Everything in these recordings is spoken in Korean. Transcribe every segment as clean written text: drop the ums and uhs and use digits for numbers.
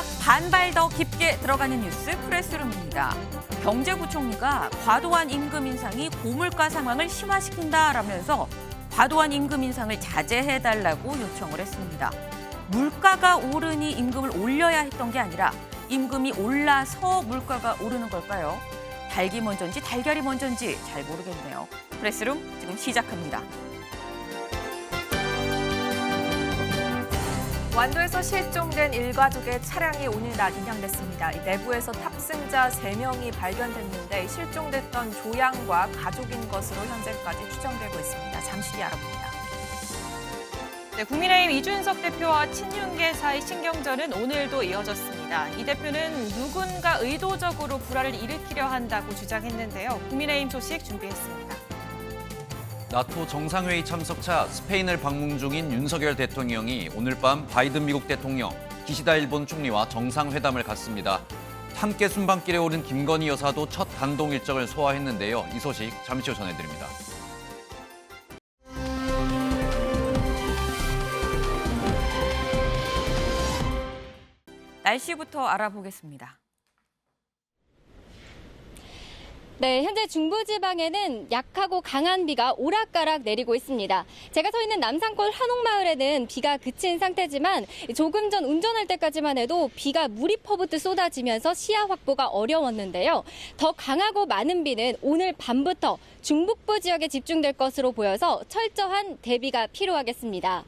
보다 반발 더 깊게 들어가는 뉴스 프레스룸입니다. 경제부총리가 과도한 임금 인상이 고물가 상황을 심화시킨다라면서 과도한 임금 인상을 자제해달라고 요청을 했습니다. 물가가 오르니 임금을 올려야 했던 게 아니라 임금이 올라서 물가가 오르는 걸까요? 닭이 먼저인지 달걀이 먼저인지 잘 모르겠네요. 프레스룸 지금 시작합니다. 완도에서 실종된 일가족의 차량이 오늘 낮 인양됐습니다. 내부에서 탑승자 3명이 발견됐는데 실종됐던 조양과 가족인 것으로 현재까지 추정되고 있습니다. 잠시 뒤 알아봅니다. 네, 국민의힘 이준석 대표와 친윤계 사이 신경전은 오늘도 이어졌습니다. 이 대표는 누군가 의도적으로 불화를 일으키려 한다고 주장했는데요. 국민의힘 소식 준비했습니다. 나토 정상회의 참석차 스페인을 방문 중인 윤석열 대통령이 오늘 밤 바이든 미국 대통령, 기시다 일본 총리와 정상회담을 갖습니다. 함께 순방길에 오른 김건희 여사도 첫 단독 일정을 소화했는데요. 이 소식 잠시 후 전해드립니다. 날씨부터 알아보겠습니다. 네, 현재 중부지방에는 약하고 강한 비가 오락가락 내리고 있습니다. 제가 서 있는 남산골 한옥마을에는 비가 그친 상태지만 조금 전 운전할 때까지만 해도 비가 물이 퍼붓듯 쏟아지면서 시야 확보가 어려웠는데요. 더 강하고 많은 비는 오늘 밤부터 중북부 지역에 집중될 것으로 보여서 철저한 대비가 필요하겠습니다.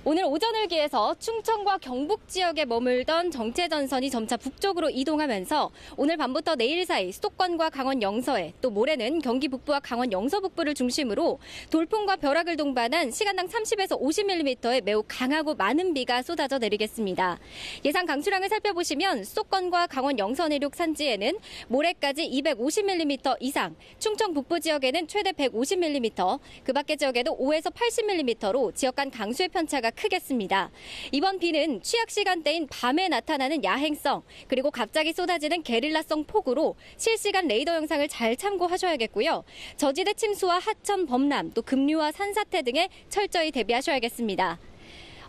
오늘 오전을 기해서 충청과 경북 지역에 머물던 정체전선이 점차 북쪽으로 이동하면서 오늘 밤부터 내일 사이 수도권과 강원 영서에 또 모레는 경기 북부와 강원 영서 북부를 중심으로 돌풍과 벼락을 동반한 시간당 30에서 50mm의 매우 강하고 많은 비가 쏟아져 내리겠습니다. 예상 강수량을 살펴보시면 수도권과 강원 영서 내륙 산지에는 모레까지 250mm 이상, 충청 북부 지역에는 최대 150mm, 그 밖의 지역에도 5에서 80mm로 지역 간 강수의 편차가 크겠습니다. 이번 비는 취약 시간대인 밤에 나타나는 야행성 그리고 갑자기 쏟아지는 게릴라성 폭우로 실시간 레이더 영상을 잘 참고하셔야겠고요. 저지대 침수와 하천 범람 또 급류와 산사태 등에 철저히 대비하셔야겠습니다.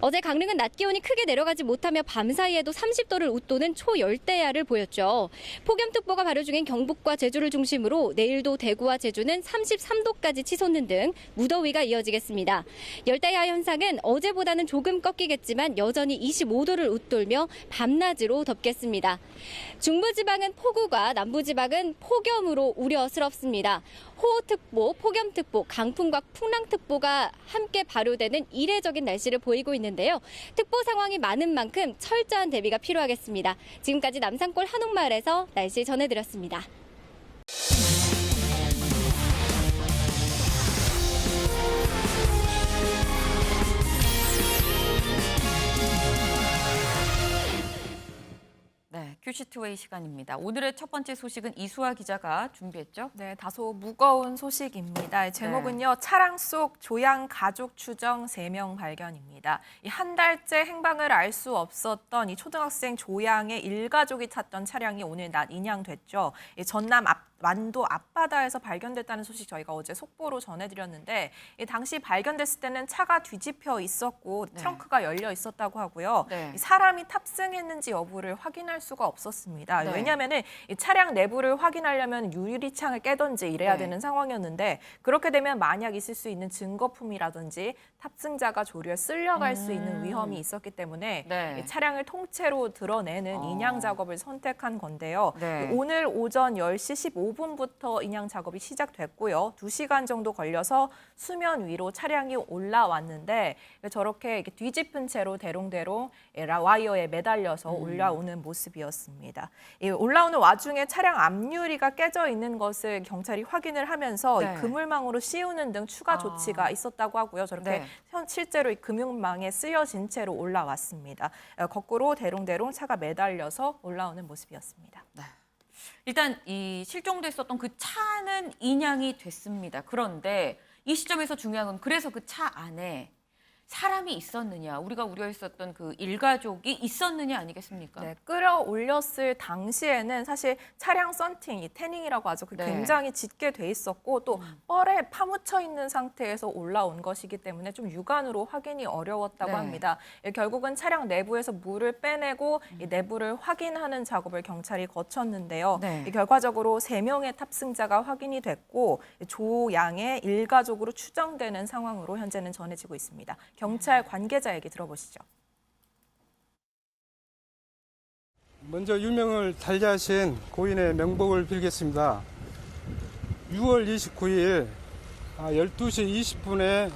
어제 강릉은 낮 기온이 크게 내려가지 못하며 밤사이에도 30도를 웃도는 초열대야를 보였죠. 폭염특보가 발효 중인 경북과 제주를 중심으로 내일도 대구와 제주는 33도까지 치솟는 등 무더위가 이어지겠습니다. 열대야 현상은 어제보다는 조금 꺾이겠지만 여전히 25도를 웃돌며 밤낮으로 덥겠습니다. 중부지방은 폭우가, 남부지방은 폭염으로 우려스럽습니다. 호우특보, 폭염특보, 강풍과 풍랑특보가 함께 발효되는 이례적인 날씨를 보이고 있는데요. 특보 상황이 많은 만큼 철저한 대비가 필요하겠습니다. 지금까지 남산골 한옥마을에서 날씨 전해드렸습니다. 네, 큐시트웨이 시간입니다. 오늘의 첫 번째 소식은 이수아 기자가 준비했죠? 네, 다소 무거운 소식입니다. 제목은요, 차량 속 조양 가족 추정 3명 발견입니다. 한 달째 행방을 알 수 없었던 이 초등학생 조양의 일가족이 탔던 차량이 오늘 낮 인양됐죠. 전남 완도 앞바다에서 발견됐다는 소식 저희가 어제 속보로 전해드렸는데 당시 발견됐을 때는 차가 뒤집혀 있었고 트렁크가 열려 있었다고 하고요. 사람이 탑승했는지 여부를 확인할 수가 없었습니다. 왜냐하면 이 차량 내부를 확인하려면 유리창을 깨든지 이래야 되는 상황이었는데 그렇게 되면 만약 있을 수 있는 증거품이라든지 탑승자가 조류에 쓸려갈 수 있는 위험이 있었기 때문에 이 차량을 통째로 드러내는 인양 작업을 선택한 건데요. 오늘 오전 10시 15분부터 인양 작업이 시작됐고요. 2시간 정도 걸려서 수면 위로 차량이 올라왔는데 저렇게 뒤집은 채로 대롱대롱 와이어에 매달려서 올라오는 모습이었습니다. 올라오는 와중에 차량 앞유리가 깨져 있는 것을 경찰이 확인을 하면서 그물망으로 씌우는 등 추가 조치가 있었다고 하고요. 저렇게 실제로 이 금융망에 쓰여진 채로 올라왔습니다. 거꾸로 대롱대롱 차가 매달려서 올라오는 모습이었습니다. 일단 이 실종됐었던 그 차는 인양이 됐습니다. 그런데 이 시점에서 중요한 건 그래서 그 차 안에 사람이 있었느냐, 우리가 우려했었던 그 일가족이 있었느냐 아니겠습니까? 네, 끌어올렸을 당시에는 사실 차량 썬팅, 이 태닝이라고 하죠. 그 네. 굉장히 짙게 돼 있었고 또 뻘에 파묻혀 있는 상태에서 올라온 것이기 때문에 좀 육안으로 확인이 어려웠다고 네. 합니다. 결국은 차량 내부에서 물을 빼내고 이 내부를 확인하는 작업을 경찰이 거쳤는데요. 네. 결과적으로 3명의 탑승자가 확인이 됐고 조양의 일가족으로 추정되는 상황으로 현재는 전해지고 있습니다. 경찰 관계자 얘기 들어보시죠. 먼저 유명을 달리하신 고인의 명복을 빌겠습니다. 6월 29일 12시 20분에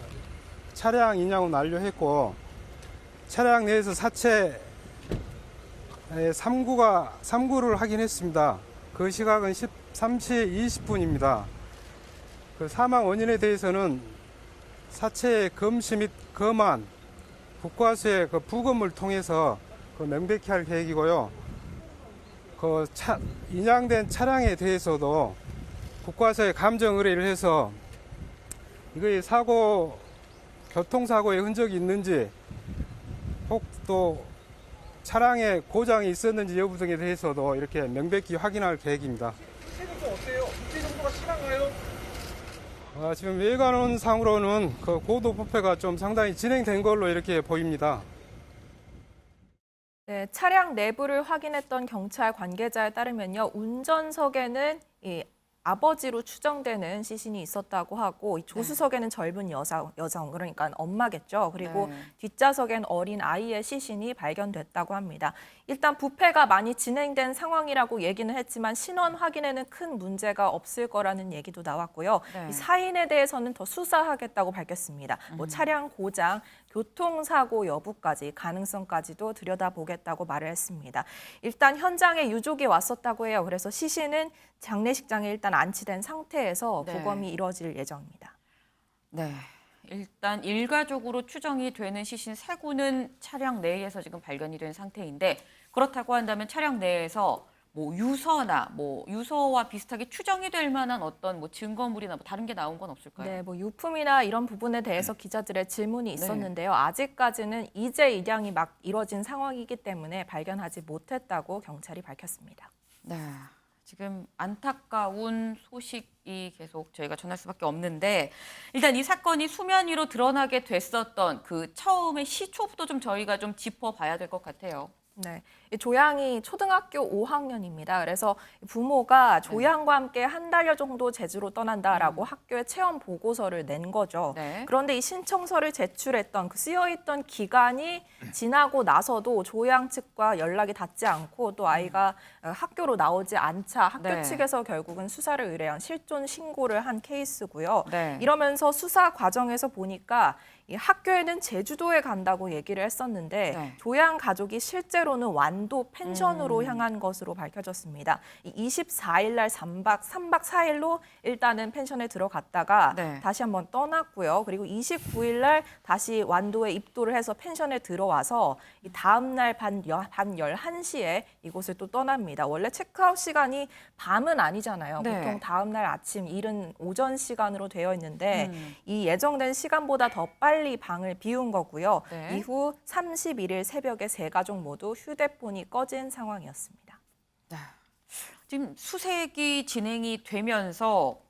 차량 인양을 완료했고 차량 내에서 사체 3구를 확인했습니다. 그 시각은 13시 20분입니다. 그 사망 원인에 대해서는 사체의 검시 및 검안, 국과수의 그 부검을 통해서 명백히 할 계획이고요. 인양된 차량에 대해서도 국과수에 감정 의뢰를 해서 이거의 교통사고의 흔적이 있는지 혹 또 차량에 고장이 있었는지 여부 등에 대해서도 이렇게 명백히 확인할 계획입니다. 체력도 어때요? 이제 정도가 심한가요? 지금 외관상으로는 그 고도 부패가 좀 상당히 진행된 걸로 이렇게 보입니다. 네, 차량 내부를 확인했던 경찰 관계자에 따르면요, 운전석에는 이 아버지로 추정되는 시신이 있었다고 하고 이 조수석에는 젊은 여성 그러니까 엄마겠죠. 그리고 네. 뒷좌석엔 어린 아이의 시신이 발견됐다고 합니다. 일단 부패가 많이 진행된 상황이라고 얘기는 했지만 신원 확인에는 큰 문제가 없을 거라는 얘기도 나왔고요. 네. 이 사인에 대해서는 더 수사하겠다고 밝혔습니다. 뭐 차량 고장, 교통사고 여부까지 가능성까지도 들여다보겠다고 말을 했습니다. 일단 현장에 유족이 왔었다고 해요. 그래서 시신은 장례식장에 일단 안치된 상태에서 네. 부검이 이뤄질 예정입니다. 네. 일단 일가족으로 추정이 되는 시신 3구는 차량 내에서 지금 발견이 된 상태인데 그렇다고 한다면 차량 내에서 뭐 유서와 비슷하게 추정이 될 만한 어떤 뭐 증거물이나 뭐 다른 게 나온 건 없을까요? 네, 뭐 유품이나 이런 부분에 대해서 기자들의 질문이 있었는데요. 아직까지는 이제 입양이 막 이뤄진 상황이기 때문에 발견하지 못했다고 경찰이 밝혔습니다. 네. 지금 안타까운 소식이 계속 저희가 전할 수밖에 없는데 일단 이 사건이 수면 위로 드러나게 됐었던 그 처음의 시초부터 좀 저희가 좀 짚어봐야 될 것 같아요. 네, 이 조양이 초등학교 5학년입니다. 그래서 부모가 조양과 함께 한 달여 정도 제주로 떠난다라고 학교에 체험 보고서를 낸 거죠. 네. 그런데 이 신청서를 제출했던 그 쓰여있던 기간이 지나고 나서도 조양 측과 연락이 닿지 않고 또 아이가 학교로 나오지 않자 학교 네. 측에서 결국은 수사를 의뢰한 실존 신고를 한 케이스고요. 네. 이러면서 수사 과정에서 보니까 이 학교에는 제주도에 간다고 얘기를 했었는데 네. 조양 가족이 실제로는 완도 펜션으로 향한 것으로 밝혀졌습니다. 24일 날 3박 4일로 일단은 펜션에 들어갔다가 네. 다시 한번 떠났고요. 그리고 29일 날 다시 완도에 입도를 해서 펜션에 들어와서 이 다음 날 밤 11시에 이곳을 또 떠납니다. 원래 체크아웃 시간이 밤은 아니잖아요. 네. 보통 다음 날 아침 이른 오전 시간으로 되어 있는데 이 예정된 시간보다 더 빨리 방을 비운 거고요. 네. 이후 31일 새벽에 세 가족 모두 휴대폰이 꺼진 상황이었습니다. 네. 지금 수색이 진행이 되면서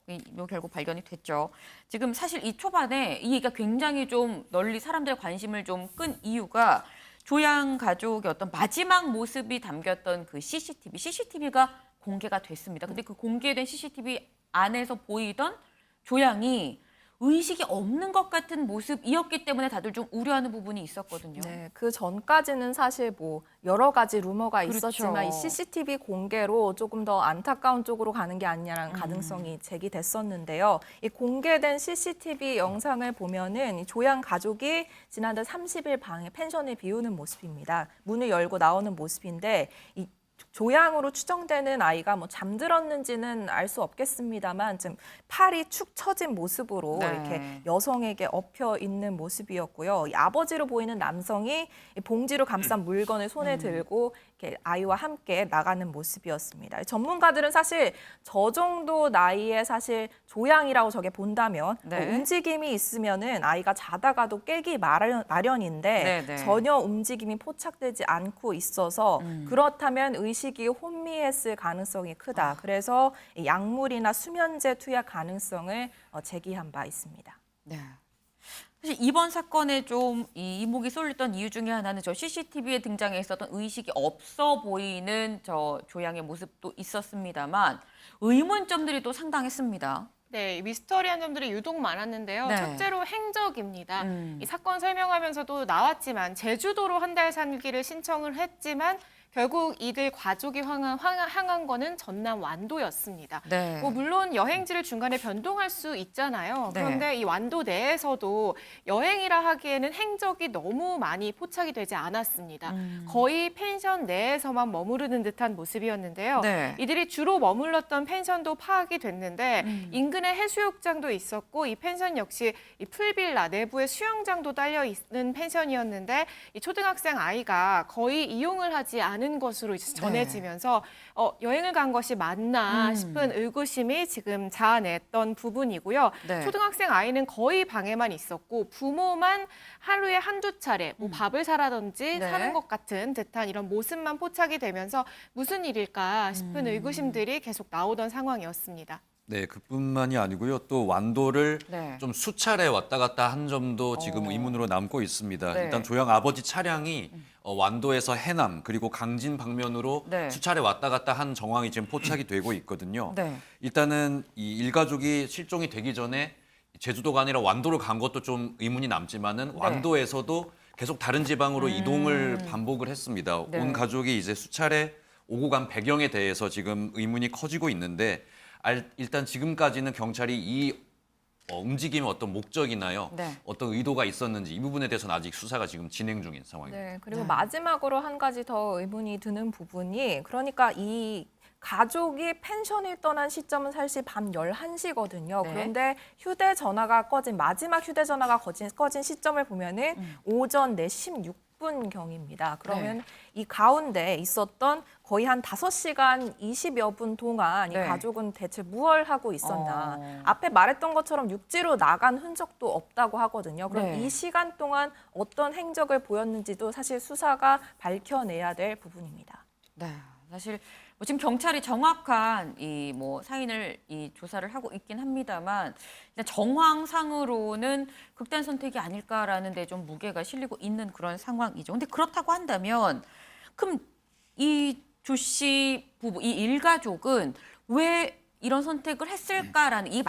결국 발견이 됐죠. 지금 사실 이 초반에 이 얘기가 굉장히 좀 널리 사람들의 관심을 좀 끈 이유가 조양 가족의 어떤 마지막 모습이 담겼던 그 CCTV가 공개가 됐습니다. 근데 그 공개된 CCTV 안에서 보이던 조양이 의식이 없는 것 같은 모습이었기 때문에 다들 좀 우려하는 부분이 있었거든요. 네, 그 전까지는 사실 뭐 여러 가지 루머가 그렇죠. 있었지만 이 CCTV 공개로 조금 더 안타까운 쪽으로 가는 게 아니냐라는 가능성이 제기됐었는데요. 이 공개된 CCTV 영상을 보면은 이 조양 가족이 지난달 30일 방에 펜션을 비우는 모습입니다. 문을 열고 나오는 모습인데 이 조양으로 추정되는 아이가 뭐 잠들었는지는 알 수 없겠습니다만 좀 팔이 축 처진 모습으로 네. 이렇게 여성에게 엎여 있는 모습이었고요. 이 아버지로 보이는 남성이 이 봉지로 감싼 물건을 손에 들고 이렇게 아이와 함께 나가는 모습이었습니다. 전문가들은 사실 저 정도 나이에 사실 조양이라고 저게 본다면 네. 움직임이 있으면은 아이가 자다가도 깨기 마련인데 네, 네. 전혀 움직임이 포착되지 않고 있어서 그렇다면 의식이 혼미했을 가능성이 크다. 그래서 이 약물이나 수면제 투약 가능성을 제기한 바 있습니다. 네. 사실 이번 사건에 좀 이목이 쏠렸던 이유 중에 하나는 저 CCTV에 등장해 있었던 의식이 없어 보이는 저 조양의 모습도 있었습니다만 의문점들이 또 상당했습니다. 네, 미스터리한 점들이 유독 많았는데요. 네. 첫째로 행적입니다. 이 사건 설명하면서도 나왔지만 제주도로 한 달 살기를 신청을 했지만 결국 이들 가족이 향한 거는 전남 완도였습니다. 네. 뭐 물론 여행지를 중간에 변동할 수 있잖아요. 네. 그런데 이 완도 내에서도 여행이라 하기에는 행적이 너무 많이 포착이 되지 않았습니다. 거의 펜션 내에서만 머무르는 듯한 모습이었는데요. 네. 이들이 주로 머물렀던 펜션도 파악이 됐는데 인근에 해수욕장도 있었고 이 펜션 역시 이 풀빌라 내부에 수영장도 딸려 있는 펜션이었는데 이 초등학생 아이가 거의 이용을 하지 않은 것으로 이제 전해지면서 여행을 간 것이 맞나 싶은 의구심이 지금 자아냈던 부분이고요. 네. 초등학생 아이는 거의 방에만 있었고 부모만 하루에 한두 차례 뭐 밥을 사라든지 네. 사는 것 같은 듯한 이런 모습만 포착이 되면서 무슨 일일까 싶은 의구심들이 계속 나오던 상황이었습니다. 네, 그뿐만이 아니고요. 또 완도를 네. 좀 수차례 왔다 갔다 한 점도 지금 의문으로 남고 있습니다. 네. 일단 조양 아버지 차량이 완도에서 해남 그리고 강진 방면으로 네. 수차례 왔다 갔다 한 정황이 지금 포착이 되고 있거든요. 네. 일단은 이 일가족이 실종이 되기 전에 제주도가 아니라 완도를 간 것도 좀 의문이 남지만은 완도에서도 계속 다른 지방으로 이동을 반복을 했습니다. 네. 온 가족이 이제 수차례 오고 간 배경에 대해서 지금 의문이 커지고 있는데 일단 지금까지는 경찰이 이 움직임의 어떤 목적이나요, 네. 어떤 의도가 있었는지 이 부분에 대해서는 아직 수사가 지금 진행 중인 상황입니다. 네, 그리고 마지막으로 한 가지 더 의문이 드는 부분이 그러니까 이 가족이 펜션을 떠난 시점은 사실 밤 11시거든요. 네. 그런데 마지막 휴대전화가 꺼진 시점을 보면은 오전 4시 16분경입니다. 그러면 이 가운데 있었던 거의 한 5시간 20여 분 동안 이 네. 가족은 대체 무얼 하고 있었나. 앞에 말했던 것처럼 육지로 나간 흔적도 없다고 하거든요. 그럼 네. 이 시간 동안 어떤 행적을 보였는지도 사실 수사가 밝혀내야 될 부분입니다. 네, 사실 뭐 지금 경찰이 정확한 이 뭐 사인을 이 조사를 하고 있긴 합니다만 일단 정황상으로는 극단 선택이 아닐까라는 데 좀 무게가 실리고 있는 그런 상황이죠. 근데 그렇다고 한다면 그럼 이 조 씨 부부, 이 일가족은 왜 이런 선택을 했을까라는 이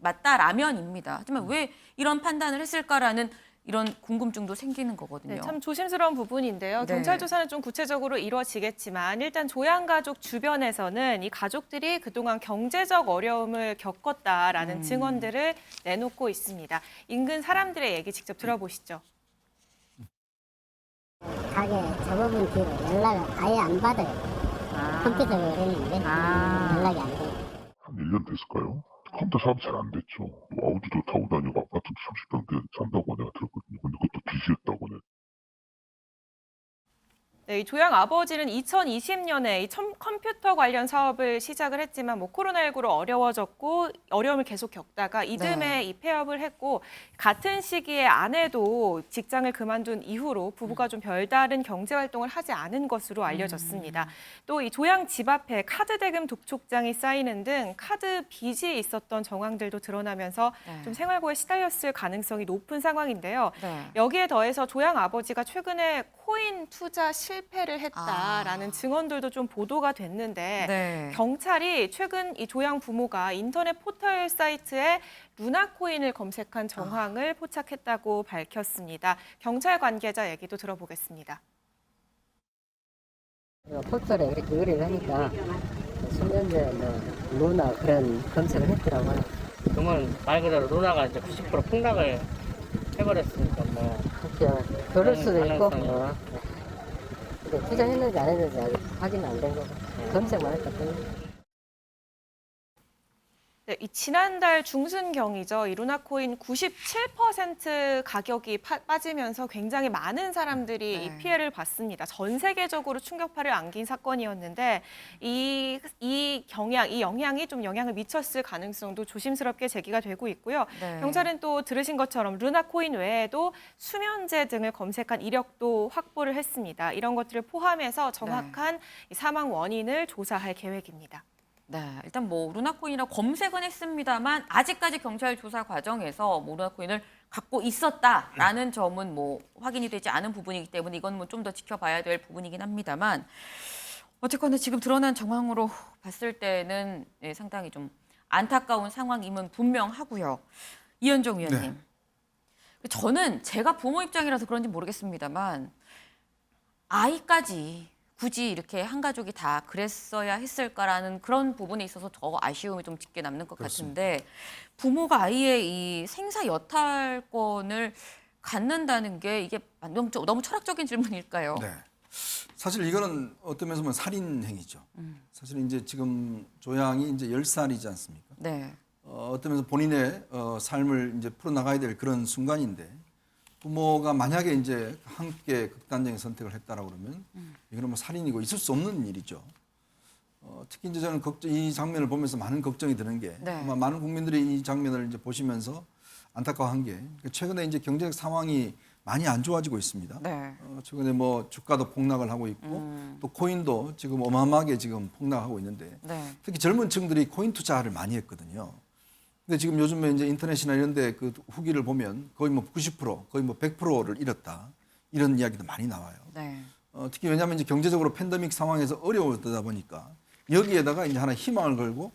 맞다라면입니다. 하지만 왜 이런 판단을 했을까라는 이런 궁금증도 생기는 거거든요. 네, 참 조심스러운 부분인데요. 네. 경찰 조사는 좀 구체적으로 이루어지겠지만 일단 조양 가족 주변에서는 이 가족들이 그동안 경제적 어려움을 겪었다라는 증언들을 내놓고 있습니다. 인근 사람들의 얘기 직접 들어보시죠. 가게 접어본 뒤로 연락을 아예 안 받아요. 컴퓨터로 했는데 연락이 안 돼요. 한 1년 됐을까요? 컴퓨터 사업 잘 안 됐죠. 아우디도 타고 다니고 아파트도 30평대 산다고 내가 들었거든요. 근데 그것도 빚이었다고 내가. 네, 이 조양 아버지는 2020년에 이 컴퓨터 관련 사업을 시작을 했지만 뭐 코로나19로 어려워졌고 어려움을 계속 겪다가 이듬해 이 폐업을 했고 같은 시기에 아내도 직장을 그만둔 이후로 부부가 좀 별다른 경제 활동을 하지 않은 것으로 알려졌습니다. 또 이 조양 집 앞에 카드 대금 독촉장이 쌓이는 등 카드 빚이 있었던 정황들도 드러나면서 좀 생활고에 시달렸을 가능성이 높은 상황인데요. 네. 여기에 더해서 조양 아버지가 최근에 코인 투자 실패를 했다라는 증언들도 좀 보도가 됐는데 네. 경찰이 최근 이 조양 부모가 인터넷 포털 사이트에 루나코인을 검색한 정황을 포착했다고 밝혔습니다. 경찰 관계자 얘기도 들어보겠습니다. 포털에 이렇게 의뢰를 하니까 수면제 루나 그런 검색을 했더라고요. 그러면 말 그대로 루나가 이제 90% 폭락을 해버렸으니까 뭐 그렇죠. 그럴 수도 있고. 가능성이 투자했는지 안 했는지 아직 확인은 안 된 거고 검색만 했다 뿐. 네, 이 지난달 중순경이죠. 이 루나코인 97% 가격이 빠지면서 굉장히 많은 사람들이 네. 이 피해를 봤습니다. 전 세계적으로 충격파를 안긴 사건이었는데 이 영향이 좀 영향을 미쳤을 가능성도 조심스럽게 제기가 되고 있고요. 네. 경찰은 또 들으신 것처럼 루나코인 외에도 수면제 등을 검색한 이력도 확보를 했습니다. 이런 것들을 포함해서 정확한 이 사망 원인을 조사할 계획입니다. 네, 일단 뭐 루나코인이라 검색은 했습니다만 아직까지 경찰 조사 과정에서 뭐 루나코인을 갖고 있었다라는 점은 뭐 확인이 되지 않은 부분이기 때문에 이건 뭐 좀 더 지켜봐야 될 부분이긴 합니다만 어쨌거나 지금 드러난 정황으로 봤을 때는 상당히 좀 안타까운 상황임은 분명하고요. 이현정 위원님, 저는 제가 부모 입장이라서 그런지 모르겠습니다만 아이까지 굳이 이렇게 한 가족이 다 그랬어야 했을까라는 그런 부분에 있어서 더 아쉬움이 좀 짙게 남는 것 같은데 부모가 아이의 이 생사 여탈권을 갖는다는 게 이게 너무 철학적인 질문일까요? 네. 사실 이거는 어떤 면에서 보면 살인 행위죠. 사실 이제 지금 조양이 이제 10살이지 않습니까? 네. 어떤 면에서 본인의 삶을 이제 풀어나가야 될 그런 순간인데 부모가 만약에 이제 함께 극단적인 선택을 했다라고 그러면 이거는 뭐 살인이고 있을 수 없는 일이죠. 특히 이제 저는 이 장면을 보면서 많은 걱정이 드는 게 네. 아마 많은 국민들이 이 장면을 이제 보시면서 안타까워한 게 최근에 이제 경제적 상황이 많이 안 좋아지고 있습니다. 네. 최근에 뭐 주가도 폭락을 하고 있고 또 코인도 지금 어마어마하게 지금 폭락하고 있는데 네. 특히 젊은 층들이 코인 투자를 많이 했거든요. 근데 지금 요즘에 이제 인터넷이나 이런 데 그 후기를 보면 거의 뭐 90%, 거의 뭐 100%를 잃었다. 이런 이야기도 많이 나와요. 네. 특히 왜냐하면 이제 경제적으로 팬데믹 상황에서 어려워지다 보니까 여기에다가 이제 하나 희망을 걸고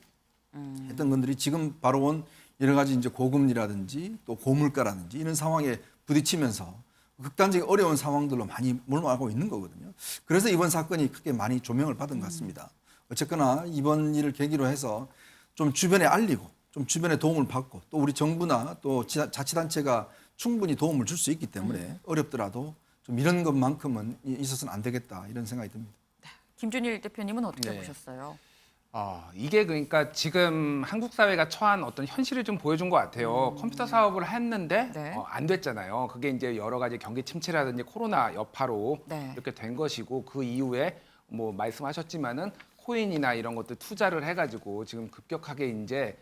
했던 분들이 지금 바로 온 여러 가지 이제 고금리라든지 또 고물가라든지 이런 상황에 부딪히면서 극단적인 어려운 상황들로 많이 몰아가고 있는 거거든요. 그래서 이번 사건이 크게 많이 조명을 받은 것 같습니다. 어쨌거나 이번 일을 계기로 해서 좀 주변에 알리고 좀 주변에 도움을 받고 또 우리 정부나 또 자치단체가 충분히 도움을 줄 수 있기 때문에 어렵더라도 좀 이런 것만큼은 있어서는 안 되겠다 이런 생각이 듭니다. 김준일 대표님은 어떻게 네. 보셨어요? 이게 그러니까 지금 한국 사회가 처한 어떤 현실을 좀 보여준 것 같아요. 컴퓨터 사업을 했는데 네. 안 됐잖아요. 그게 이제 여러 가지 경기 침체라든지 코로나 여파로 네. 이렇게 된 것이고 그 이후에 뭐 말씀하셨지만은 코인이나 이런 것들 투자를 해가지고 지금 급격하게 이제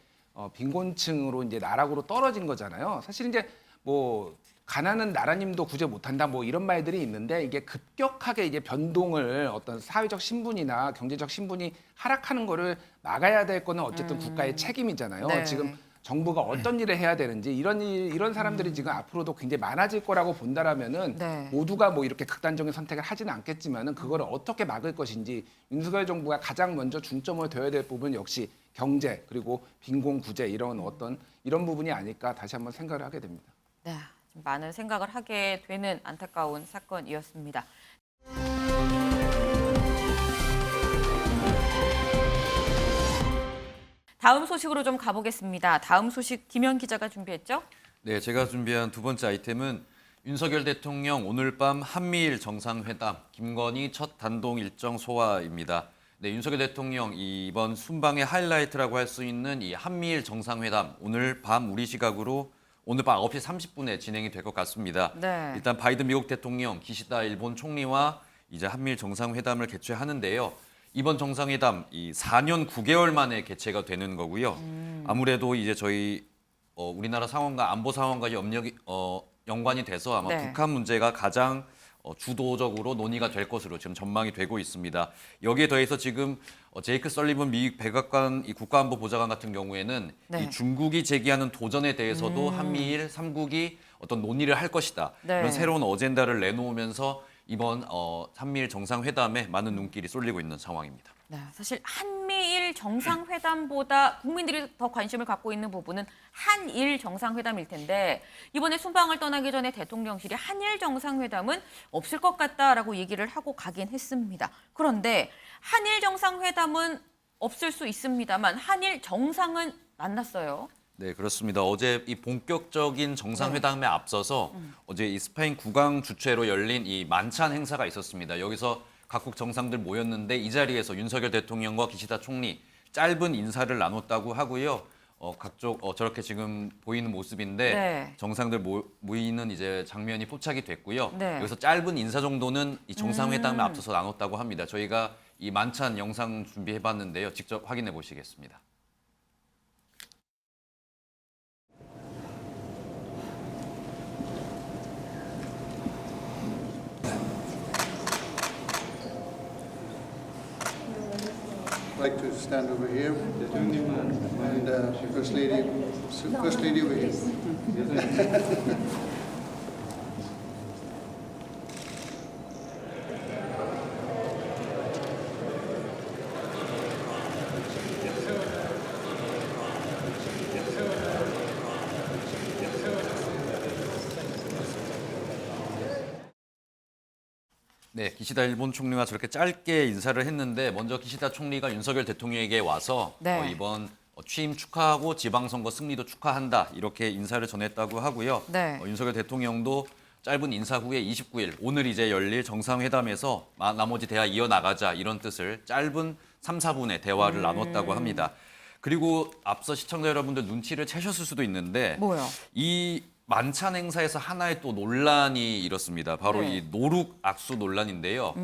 빈곤층으로 이제 나락으로 떨어진 거잖아요. 사실 이제 뭐 가난은 나라님도 구제 못한다 뭐 이런 말들이 있는데 이게 급격하게 이제 변동을 어떤 사회적 신분이나 경제적 신분이 하락하는 거를 막아야 될 거는 어쨌든 국가의 책임이잖아요. 네. 지금 정부가 어떤 일을 해야 되는지 이런 사람들이 지금 앞으로도 굉장히 많아질 거라고 본다라면은 네. 모두가 뭐 이렇게 극단적인 선택을 하지는 않겠지만은 그거를 어떻게 막을 것인지 윤석열 정부가 가장 먼저 중점을 둬야 될 부분 역시 경제 그리고 빈곤 구제 이런 부분이 아닐까 다시 한번 생각을 하게 됩니다. 네, 좀 많은 생각을 하게 되는 안타까운 사건이었습니다. 다음 소식으로 좀 가보겠습니다. 다음 소식 김현 기자가 준비했죠? 네, 제가 준비한 두 번째 아이템은 윤석열 대통령 오늘 밤 한미일 정상회담, 김건희 첫 단독 일정 소화입니다. 네, 윤석열 대통령 이번 순방의 하이라이트라고 할 수 있는 이 한미일 정상회담 오늘 밤 우리 시각으로 오늘 밤 9시 30분에 진행이 될 것 같습니다. 네. 일단 바이든 미국 대통령, 기시다 일본 총리와 이제 한미일 정상회담을 개최하는데요. 이번 정상회담 이 4년 9개월 만에 개최가 되는 거고요. 아무래도 이제 저희 우리나라 상황과 안보 상황과 연관이 돼서 아마 네. 북한 문제가 가장 주도적으로 논의가 될 것으로 지금 전망이 되고 있습니다. 여기에 더해서 지금 제이크 설리번 미국 백악관 이 국가안보보좌관 같은 경우에는 네. 이 중국이 제기하는 도전에 대해서도 한미일 3국이 어떤 논의를 할 것이다. 네. 이런 새로운 어젠다를 내놓으면서 이번 한미일 정상회담에 많은 눈길이 쏠리고 있는 상황입니다. 네, 사실 한미일 정상회담보다 국민들이 더 관심을 갖고 있는 부분은 한일 정상회담일 텐데 이번에 순방을 떠나기 전에 대통령실이 한일 정상회담은 없을 것 같다라고 얘기를 하고 가긴 했습니다. 그런데 한일 정상회담은 없을 수 있습니다만 한일 정상은 만났어요. 네, 그렇습니다. 어제 이 본격적인 정상회담에 앞서서 어제 이 스페인 국왕 주최로 열린 이 만찬 행사가 있었습니다. 여기서 각국 정상들 모였는데 이 자리에서 윤석열 대통령과 기시다 총리 짧은 인사를 나눴다고 하고요. 각종 저렇게 지금 보이는 모습인데 네. 정상들 모이는 이제 장면이 포착이 됐고요. 네. 여기서 짧은 인사 정도는 이 정상회담에 앞서서 나눴다고 합니다. 저희가 이 만찬 영상 준비해봤는데요. 직접 확인해 보시겠습니다. Like to stand over here and First Lady over here. 네, 기시다 일본 총리가 저렇게 짧게 인사를 했는데 먼저 기시다 총리가 윤석열 대통령에게 와서 네. 이번 취임 축하하고 지방선거 승리도 축하한다 이렇게 인사를 전했다고 하고요. 네. 윤석열 대통령도 짧은 인사 후에 29일 오늘 이제 열릴 정상회담에서 나머지 대화 이어나가자 이런 뜻을 짧은 3, 4분의 대화를 나눴다고 합니다. 그리고 앞서 시청자 여러분들 눈치를 채셨을 수도 있는데 뭐요? 이 만찬 행사에서 하나의 또 논란이 일었습니다. 바로 네. 이 노룩 악수 논란인데요.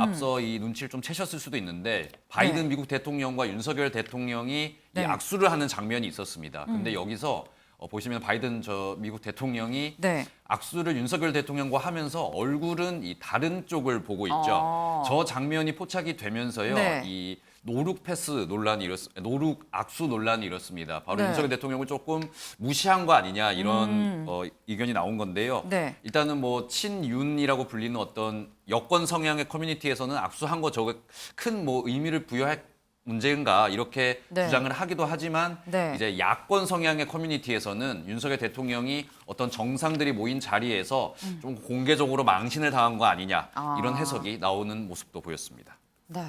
앞서 이 눈치를 좀 채셨을 수도 있는데 바이든 미국 대통령과 윤석열 대통령이 네. 이 악수를 하는 장면이 있었습니다. 근데 여기서 보시면 바이든 미국 대통령이 네. 악수를 윤석열 대통령과 하면서 얼굴은 이 다른 쪽을 보고 있죠. 저 장면이 포착이 되면서요. 네. 이 노룩 패스 논란이 노룩 악수 논란이 이렇습니다. 바로 네. 윤석열 대통령을 조금 무시한 거 아니냐 이런 의견이 나온 건데요. 네. 일단은 뭐 친윤이라고 불리는 어떤 여권 성향의 커뮤니티에서는 악수한 거 저거 큰 뭐 의미를 부여할 문제인가 이렇게 네. 주장을 하기도 하지만 네. 이제 야권 성향의 커뮤니티에서는 윤석열 대통령이 어떤 정상들이 모인 자리에서 좀 공개적으로 망신을 당한 거 아니냐 이런 해석이 나오는 모습도 보였습니다. 네.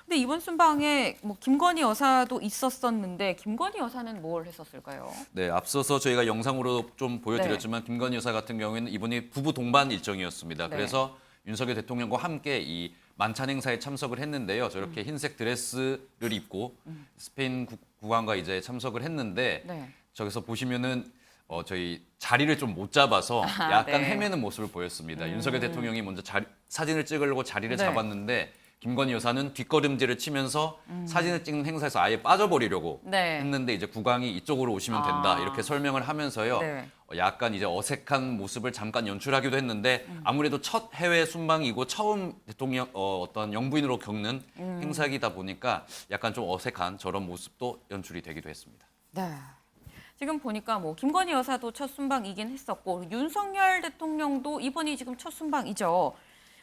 근데 이번 순방에 뭐 김건희 여사도 있었었는데 김건희 여사는 뭘 했었을까요? 네, 앞서서 저희가 영상으로 좀 보여드렸지만 김건희 여사 같은 경우에는 이번이 부부 동반 일정이었습니다. 네. 그래서 윤석열 대통령과 함께 이 만찬 행사에 참석을 했는데요. 저렇게 흰색 드레스를 입고 스페인 국왕과 이제 참석을 했는데 네. 저기서 보시면은 저희 자리를 좀 못 잡아서 약간 네. 헤매는 모습을 보였습니다. 윤석열 대통령이 먼저 사진을 찍으려고 자리를 네. 잡았는데 김건희 여사는 뒷걸음질을 치면서 사진을 찍는 행사에서 아예 빠져버리려고 네. 했는데 이제 국왕이 이쪽으로 오시면 된다 이렇게 설명을 하면서요. 네. 약간 이제 어색한 모습을 잠깐 연출하기도 했는데 아무래도 첫 해외 순방이고 처음 대통령 어떤 영부인으로 겪는 행사이다 보니까 약간 좀 어색한 저런 모습도 연출이 되기도 했습니다. 네. 지금 보니까 뭐 김건희 여사도 첫 순방이긴 했었고 윤석열 대통령도 이번이 지금 첫 순방이죠.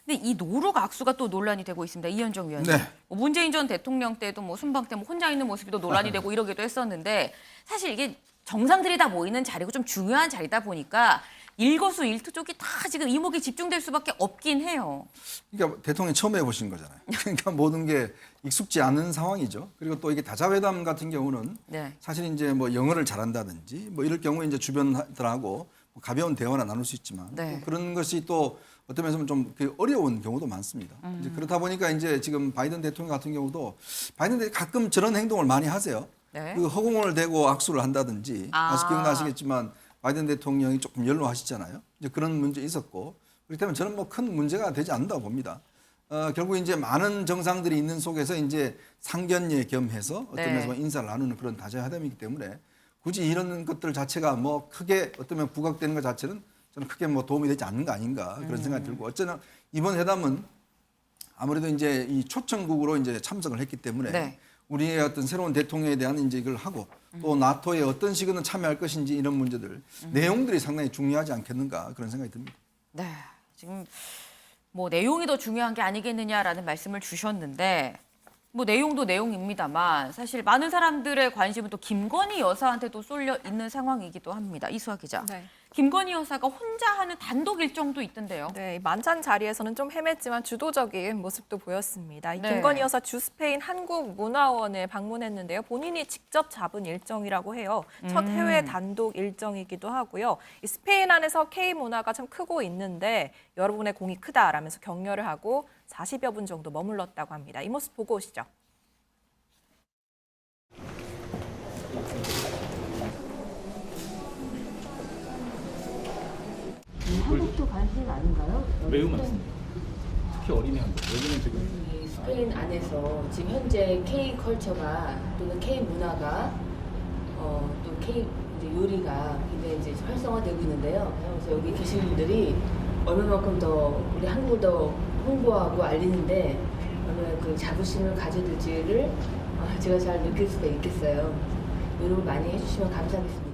근데 이 노룩 악수가 또 논란이 되고 있습니다. 이현정 위원님. 네. 뭐 문재인 전 대통령 때도 뭐 순방 때 뭐 혼자 있는 모습이 또 논란이 되고 이러기도 했었는데 사실 이게 정상들이 다 모이는 자리고 좀 중요한 자리다 보니까 일거수일투 쪽이 다 지금 이목이 집중될 수밖에 없긴 해요. 그러니까 대통령이 처음 해보신 거잖아요. 그러니까 모든 게 익숙지 않은 상황이죠. 그리고 또 이게 다자회담 같은 경우는 네. 사실 이제 뭐 영어를 잘한다든지 뭐 이럴 경우에 이제 주변들하고 가벼운 대화나 나눌 수 있지만 네. 또 그런 것이 또 어떤 면에서 좀 어려운 경우도 많습니다. 이제 그렇다 보니까 이제 지금 바이든 대통령 같은 경우도 바이든 대통령이 가끔 저런 행동을 많이 하세요. 네. 그 허공을 대고 악수를 한다든지 아직 기억나시겠지만 바이든 대통령이 조금 연로하시잖아요. 이제 그런 문제 있었고 그렇기 때문에 저는 뭐 큰 문제가 되지 않는다고 봅니다. 결국 이제 많은 정상들이 있는 속에서 이제 상견례 겸해서 어떤 네. 면에서 인사를 나누는 그런 다자회담이기 때문에 굳이 이런 것들 자체가 뭐 크게 어떤 면 부각되는 것 자체는 저는 크게 뭐 도움이 되지 않는 거 아닌가 그런 생각이 들고 어쩌나 이번 회담은 아무래도 이제 이 초청국으로 이제 참석을 했기 때문에 네. 우리의 어떤 새로운 대통령에 대한 이제 이걸 하고 또 나토에 어떤 식으로 참여할 것인지 이런 문제들 내용들이 상당히 중요하지 않겠는가 그런 생각이 듭니다. 네. 지금 뭐 내용이 더 중요한 게 아니겠느냐라는 말씀을 주셨는데 뭐 내용도 내용입니다만 사실 많은 사람들의 관심은 또 김건희 여사한테도 쏠려 있는 상황이기도 합니다. 이수아 기자. 네. 김건희 여사가 혼자 하는 단독 일정도 있던데요. 네, 이 만찬 자리에서는 좀 헤맸지만 주도적인 모습도 보였습니다. 이 네. 김건희 여사 주스페인 한국문화원을 방문했는데요. 본인이 직접 잡은 일정이라고 해요. 첫 해외 단독 일정이기도 하고요. 이 스페인 안에서 K 문화가 참 크고 있는데 여러분의 공이 크다라면서 격려를 하고 40여 분 정도 머물렀다고 합니다. 이 모습 보고 오시죠. 한국도 관심 아닌가요? 매우 많습니다. 특히 어린이 한국. 여기는 지금 스페인 안에서 지금 현재 K 컬처가 또는 K 문화가 또 K 이제 요리가 굉장히 이제 활성화되고 있는데요. 그래서 여기 계신 분들이 얼마만큼 더 우리 한국을 더 홍보하고 알리는데 얼마나 그 자부심을 가져둘지를 제가 잘 느낄 수가 있겠어요. 노력을 많이 해주시면 감사하겠습니다.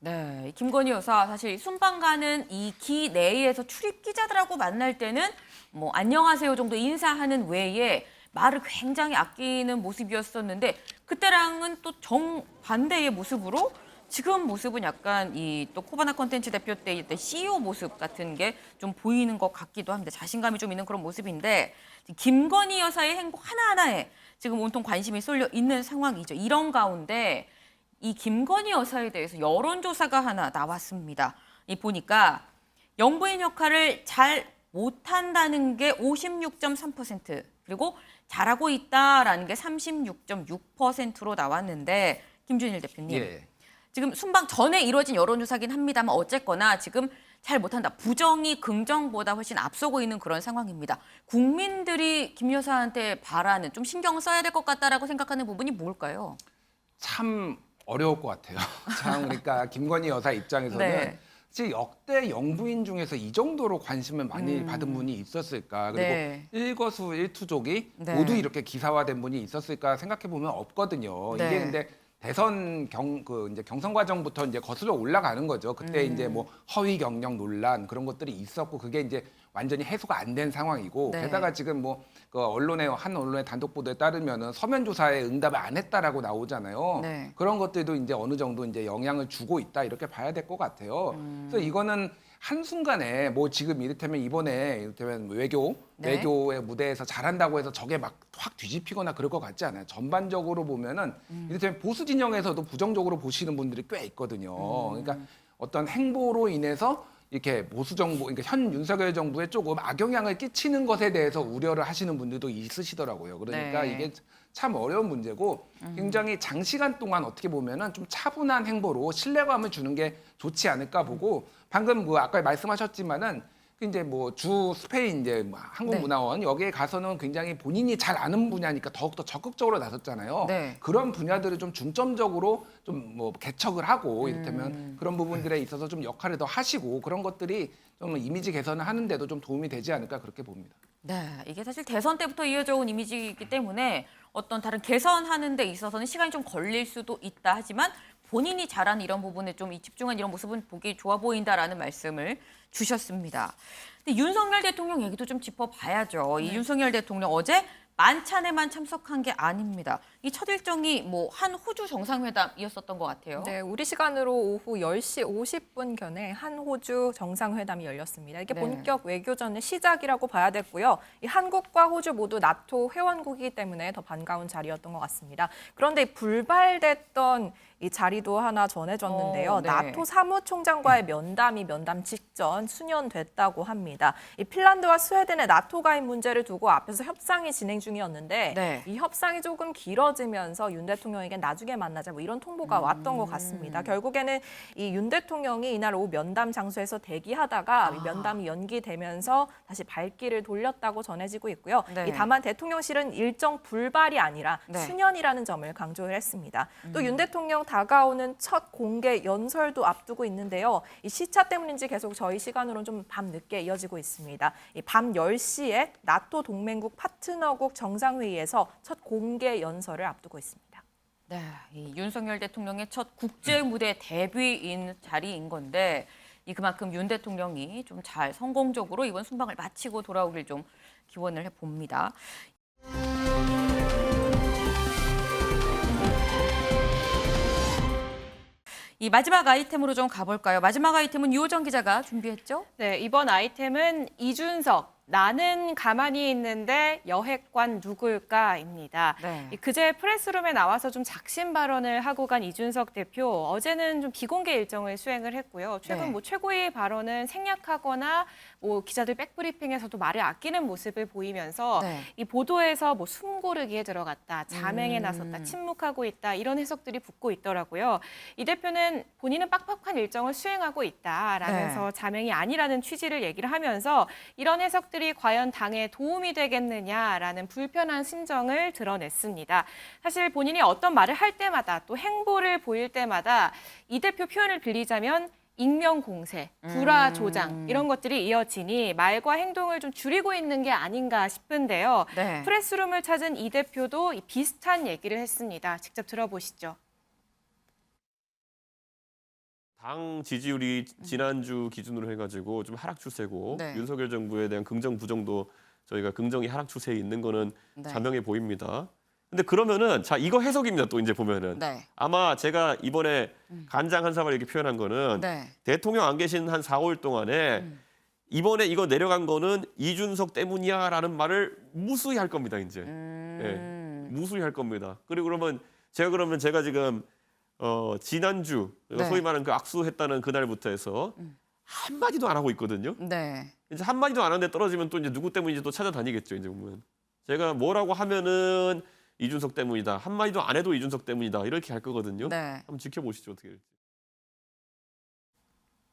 네, 김건희 여사 사실 순방 가는 이 기 내에서 출입 기자들하고 만날 때는 뭐 안녕하세요 정도 인사하는 외에 말을 굉장히 아끼는 모습이었었는데 그때랑은 또 정반대의 모습으로 지금 모습은 약간 이 또 코바나 컨텐츠 대표 때 이때 CEO 모습 같은 게 좀 보이는 것 같기도 합니다. 자신감이 좀 있는 그런 모습인데 김건희 여사의 행복 하나하나에 지금 온통 관심이 쏠려 있는 상황이죠. 이런 가운데 이 김건희 여사에 대해서 여론조사가 하나 나왔습니다. 이 보니까 영부인 역할을 잘 못한다는 게 56.3% 그리고 잘하고 있다라는 게 36.6%로 나왔는데 김준일 대표님. 예. 지금 순방 전에 이루어진 여론조사긴 합니다만 어쨌거나 지금 잘 못한다. 부정이 긍정보다 훨씬 앞서고 있는 그런 상황입니다. 국민들이 김 여사한테 바라는 좀 신경 써야 될 것 같다라고 생각하는 부분이 뭘까요? 참 어려울 것 같아요. 참 그러니까 김건희 여사 입장에서는 네. 사실 역대 영부인 중에서 이 정도로 관심을 많이 받은 분이 있었을까? 그리고 네. 일거수일투족이 네. 모두 이렇게 기사화된 분이 있었을까 생각해 보면 없거든요. 네. 이게 근데 대선 이제 경선 과정부터 이제 거슬러 올라가는 거죠. 그때 이제 뭐 허위 경력 논란 그런 것들이 있었고 그게 이제 완전히 해소가 안 된 상황이고 네. 게다가 지금 뭐 그 한 언론의 단독 보도에 따르면은 서면 조사에 응답을 안 했다라고 나오잖아요. 네. 그런 것들도 이제 어느 정도 이제 영향을 주고 있다 이렇게 봐야 될 것 같아요. 그래서 이거는 한순간에 뭐 지금 이를테면 네. 외교의 무대에서 잘한다고 해서 저게 막 확 뒤집히거나 그럴 것 같지 않아요. 전반적으로 보면은 이를테면 보수 진영에서도 부정적으로 보시는 분들이 꽤 있거든요. 그러니까 어떤 행보로 인해서 이렇게 보수 정부, 그러니까 현 윤석열 정부에 조금 악영향을 끼치는 것에 대해서 우려를 하시는 분들도 있으시더라고요. 그러니까 네. 이게 참 어려운 문제고 굉장히 장시간 동안 어떻게 보면은 좀 차분한 행보로 신뢰감을 주는 게 좋지 않을까 보고 방금 그 아까 말씀하셨지만은 이제 뭐 주 스페인 이제 한국문화원 여기에 가서는 굉장히 본인이 잘 아는 분야니까 더욱더 적극적으로 나섰잖아요. 네. 그런 분야들을 좀 중점적으로 좀 뭐 개척을 하고 이를테면 그런 부분들에 있어서 좀 역할을 더 하시고 그런 것들이 좀 이미지 개선을 하는데도 좀 도움이 되지 않을까 그렇게 봅니다. 네, 이게 사실 대선 때부터 이어져 온 이미지이기 때문에 어떤 다른 개선하는 데 있어서는 시간이 좀 걸릴 수도 있다 하지만 본인이 잘하는 이런 부분에 좀 집중한 이런 모습은 보기 좋아 보인다라는 말씀을 주셨습니다. 근데 윤석열 대통령 얘기도 좀 짚어봐야죠. 이 윤석열 대통령 어제 만찬에만 참석한 게 아닙니다. 이 첫 일정이 뭐 한 호주 정상회담이었었던 것 같아요. 네, 우리 시간으로 오후 10시 50분경에 한 호주 정상회담이 열렸습니다. 이게 네. 본격 외교전의 시작이라고 봐야 됐고요. 이 한국과 호주 모두 나토 회원국이기 때문에 더 반가운 자리였던 것 같습니다. 그런데 불발됐던 이 자리도 하나 전해졌는데요. 네. 나토 사무총장과의 면담 직전 수년됐다고 합니다. 이 핀란드와 스웨덴의 나토 가입 문제를 두고 앞에서 협상이 진행 중이었는데 네. 이 협상이 조금 길어지면서 윤 대통령에게 나중에 만나자 뭐 이런 통보가 왔던 것 같습니다. 결국에는 이 윤 대통령이 이날 오후 면담 장소에서 대기하다가 이 면담이 연기되면서 다시 발길을 돌렸다고 전해지고 있고요. 네. 이 다만 대통령실은 일정 불발이 아니라 네. 수년이라는 점을 강조를 했습니다. 또 윤 대통령 다가오는 첫 공개 연설도 앞두고 있는데요. 이 시차 때문인지 계속 저희 시간으로는 좀 밤늦게 이어지고 있습니다. 이 밤 10시에 나토 동맹국 파트너국 정상회의에서 첫 공개 연설을 앞두고 있습니다. 네, 이 윤석열 대통령의 첫 국제 무대 데뷔인 자리인 건데 이 그만큼 윤 대통령이 좀 잘 성공적으로 이번 순방을 마치고 돌아오길 좀 기원을 해봅니다. 이 마지막 아이템으로 좀 가볼까요? 마지막 아이템은 유호정 기자가 준비했죠? 네, 이번 아이템은 이준석. 나는 가만히 있는데 여핵관 누굴까입니다. 네. 그제 프레스룸에 나와서 좀 작심 발언을 하고 간 이준석 대표, 어제는 좀 비공개 일정을 수행을 했고요. 최근 네. 뭐 최고위 발언은 생략하거나 뭐 기자들 백브리핑에서도 말을 아끼는 모습을 보이면서 네. 이 보도에서 뭐 숨고르기에 들어갔다, 자맹에 나섰다, 침묵하고 있다 이런 해석들이 붙고 있더라고요. 이 대표는 본인은 빡빡한 일정을 수행하고 있다라면서 네. 자맹이 아니라는 취지를 얘기를 하면서 이런 해석들이 과연 당에 도움이 되겠느냐라는 불편한 심정을 드러냈습니다. 사실 본인이 어떤 말을 할 때마다 또 행보를 보일 때마다 이 대표 표현을 빌리자면 익명 공세, 불화 조장 이런 것들이 이어지니 말과 행동을 좀 줄이고 있는 게 아닌가 싶은데요. 네. 프레스룸을 찾은 이 대표도 비슷한 얘기를 했습니다. 직접 들어보시죠. 당 지지율이 지난주 기준으로 해가지고 좀 하락 추세고 네. 윤석열 정부에 대한 긍정 부정도 저희가 긍정이 하락 추세에 있는 거는 네. 자명해 보입니다. 근데 그러면은 자 이거 해석입니다. 또 이제 보면은 네. 아마 제가 이번에 간장 한 사발 이렇게 표현한 거는 네. 대통령 안 계신 한 4, 5일 동안에 이번에 이거 내려간 거는 이준석 때문이야라는 말을 무수히 할 겁니다. 이제 무수히 할 겁니다. 그리고 그러면 제가 지금 지난주 네. 소위 말하는 그 악수했다는 그날부터 해서 한마디도 안 하고 있거든요. 네. 이제 한마디도 안 하는데 떨어지면 또 이제 누구 때문인지 또 찾아다니겠죠. 이제 보면 제가 뭐라고 하면은 이준석 때문이다. 한마디도 안 해도 이준석 때문이다. 이렇게 할 거거든요. 네. 한번 지켜보시죠. 어떻게 될지.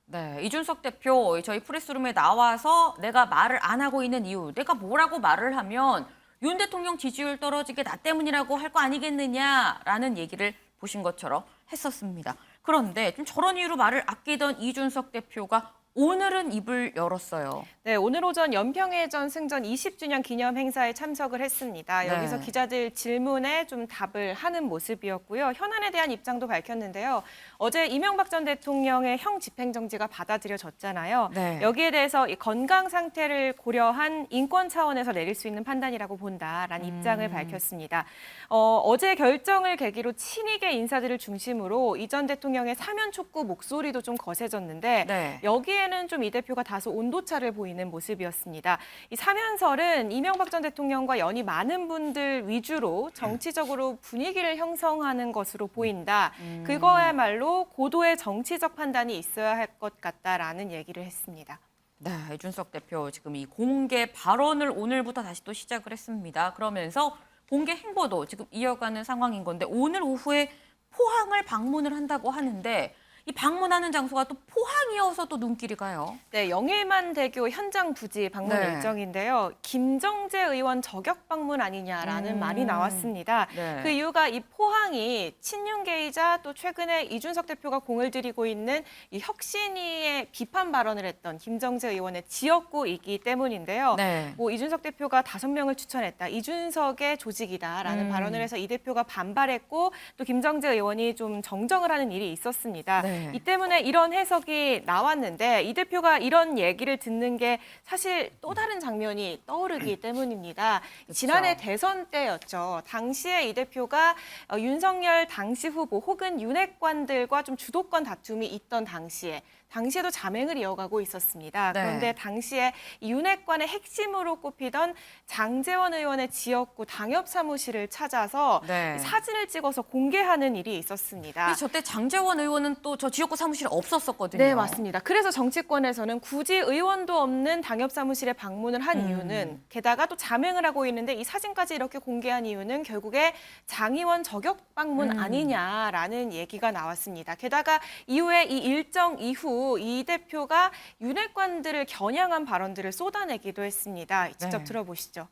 네, 이준석 대표 저희 프레스룸에 나와서 내가 말을 안 하고 있는 이유, 내가 뭐라고 말을 하면 윤 대통령 지지율 떨어지게 나 때문이라고 할 거 아니겠느냐라는 얘기를 보신 것처럼 했었습니다. 그런데 좀 저런 이유로 말을 아끼던 이준석 대표가 오늘은 입을 열었어요. 네, 오늘 오전 연평해전 승전 20주년 기념 행사에 참석을 했습니다. 네. 여기서 기자들 질문에 좀 답을 하는 모습이었고요. 현안에 대한 입장도 밝혔는데요. 어제 이명박 전 대통령의 형 집행정지가 받아들여졌잖아요. 네. 여기에 대해서 이 건강 상태를 고려한 인권 차원에서 내릴 수 있는 판단이라고 본다라는 입장을 밝혔습니다. 어제 결정을 계기로 친이계 인사들을 중심으로 이 전 대통령의 사면 촉구 목소리도 좀 거세졌는데 네. 여기에는 좀 이 대표가 다소 온도차를 보이는 모습이었습니다. 이 사면설은 이명박 전 대통령과 연이 많은 분들 위주로 정치적으로 분위기를 형성하는 것으로 보인다. 그거야말로 고도의 정치적 판단이 있어야 할 것 같다라는 얘기를 했습니다. 네, 이준석 대표 지금 이 공개 발언을 오늘부터 다시 또 시작을 했습니다. 그러면서 공개 행보도 지금 이어가는 상황인 건데 오늘 오후에 포항을 방문을 한다고 하는데 이 방문하는 장소가 또 포항이어서 또 눈길이 가요. 네, 영일만 대교 현장 부지 방문 네. 일정인데요. 김정재 의원 저격 방문 아니냐라는 말이 나왔습니다. 네. 그 이유가 이 포항이 친윤계이자 또 최근에 이준석 대표가 공을 들이고 있는 이 혁신위의 비판 발언을 했던 김정재 의원의 지역구이기 때문인데요. 네. 뭐 이준석 대표가 5명을 추천했다. 이준석의 조직이다라는 발언을 해서 이 대표가 반발했고 또 김정재 의원이 좀 정정을 하는 일이 있었습니다. 네. 이 때문에 이런 해석이 나왔는데 이 대표가 이런 얘기를 듣는 게 사실 또 다른 장면이 떠오르기 때문입니다. 지난해 대선 때였죠. 당시에 이 대표가 윤석열 당시 후보 혹은 윤핵관들과 좀 주도권 다툼이 있던 당시에도 자맹을 이어가고 있었습니다. 네. 그런데 당시에 이 윤핵관의 핵심으로 꼽히던 장제원 의원의 지역구 당협 사무실을 찾아서 네. 사진을 찍어서 공개하는 일이 있었습니다. 저때 장제원 의원은 또 저 지역구 사무실에 없었었거든요. 네, 맞습니다. 그래서 정치권에서는 굳이 의원도 없는 당협 사무실에 방문을 한 이유는 게다가 또 자맹을 하고 있는데 이 사진까지 이렇게 공개한 이유는 결국에 장 의원 저격 방문 아니냐라는 얘기가 나왔습니다. 게다가 이후에 이 일정 이후 이 대표가 윤핵관들을 겨냥한 발언들을 쏟아내기도 했습니다. 직접 네. 들어보시죠.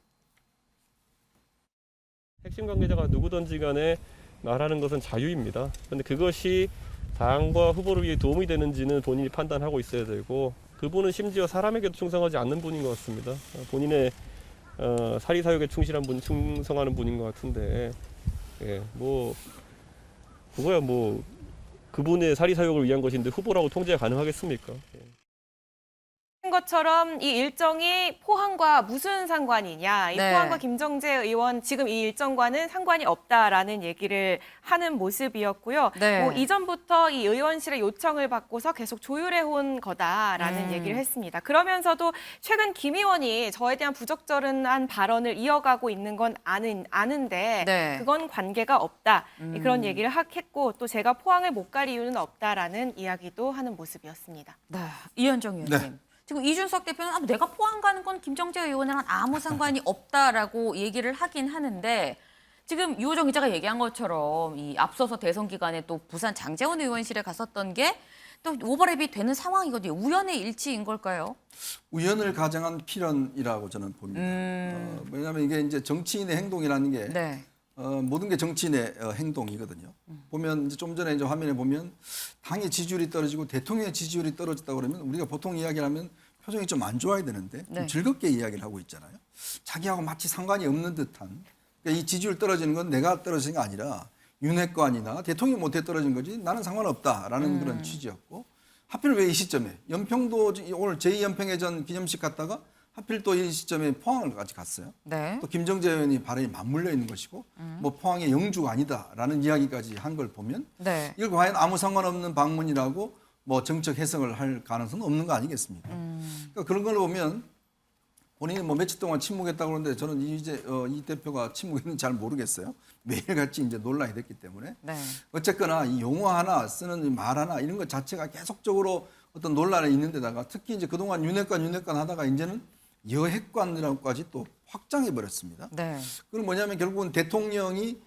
핵심 관계자가 누구든지 간에 말하는 것은 자유입니다. 그런데 그것이 당과 후보를 위해 도움이 되는지는 본인이 판단하고 있어야 되고 그분은 심지어 사람에게도 충성하지 않는 분인 것 같습니다. 본인의 사리사욕에 충성하는 분인 것 같은데 그거야 그분의 사리사욕을 위한 것인데 후보라고 통제가 가능하겠습니까? 것처럼 이 일정이 포항과 무슨 상관이냐. 이 네. 포항과 김정재 의원 지금 이 일정과는 상관이 없다라는 얘기를 하는 모습이었고요. 네. 뭐 이전부터 이 의원실의 요청을 받고서 계속 조율해온 거다라는 얘기를 했습니다. 그러면서도 최근 김 의원이 저에 대한 부적절한 발언을 이어가고 있는 건 아는데 네. 그건 관계가 없다. 그런 얘기를 했고 또 제가 포항을 못 갈 이유는 없다라는 이야기도 하는 모습이었습니다. 네. 이현정 의원님. 네. 지금 이준석 대표는 내가 포항 가는 건 김정재 의원이랑 아무 상관이 없다라고 얘기를 하긴 하는데 지금 유호정 기자가 얘기한 것처럼 이 앞서서 대선 기간에 또 부산 장제원 의원실에 갔었던 게 또 오버랩이 되는 상황이거든요. 우연의 일치인 걸까요? 우연을 가정한 필연이라고 저는 봅니다. 왜냐하면 이게 이제 정치인의 행동이라는 게 네. 모든 게 정치인의 행동이거든요. 보면 이제 좀 전에 이제 화면에 보면 당의 지지율이 떨어지고 대통령의 지지율이 떨어졌다 그러면 우리가 보통 이야기를 하면 표정이 좀 안 좋아야 되는데 좀 네. 즐겁게 이야기를 하고 있잖아요. 자기하고 마치 상관이 없는 듯한. 그러니까 이 지지율 떨어지는 건 내가 떨어진 게 아니라 윤핵관이나 대통령이 못해 떨어진 거지 나는 상관없다라는 그런 취지였고 하필 왜 이 시점에 연평도 오늘 제2연평해전 기념식 갔다가 하필 또 이 시점에 포항을까지 갔어요. 네. 또 김정재 의원이 발언이 맞물려 있는 것이고 뭐 포항의 영주가 아니다라는 이야기까지 한 걸 보면 네. 이걸 과연 아무 상관없는 방문이라고 뭐 정책 해석을 할 가능성은 없는 거 아니겠습니까? 그러니까 그런 걸 보면 본인이 뭐 며칠 동안 침묵했다고 그러는데 저는 이제 이 대표가 침묵했는지 잘 모르겠어요. 매일같이 이제 논란이 됐기 때문에. 네. 어쨌거나 이 용어 하나 쓰는 말 하나 이런 것 자체가 계속적으로 어떤 논란이 있는 데다가 특히 이제 그동안 윤핵관 하다가 이제는 여핵관이라고까지 또 확장해 버렸습니다. 네. 그건 뭐냐면 결국은 대통령이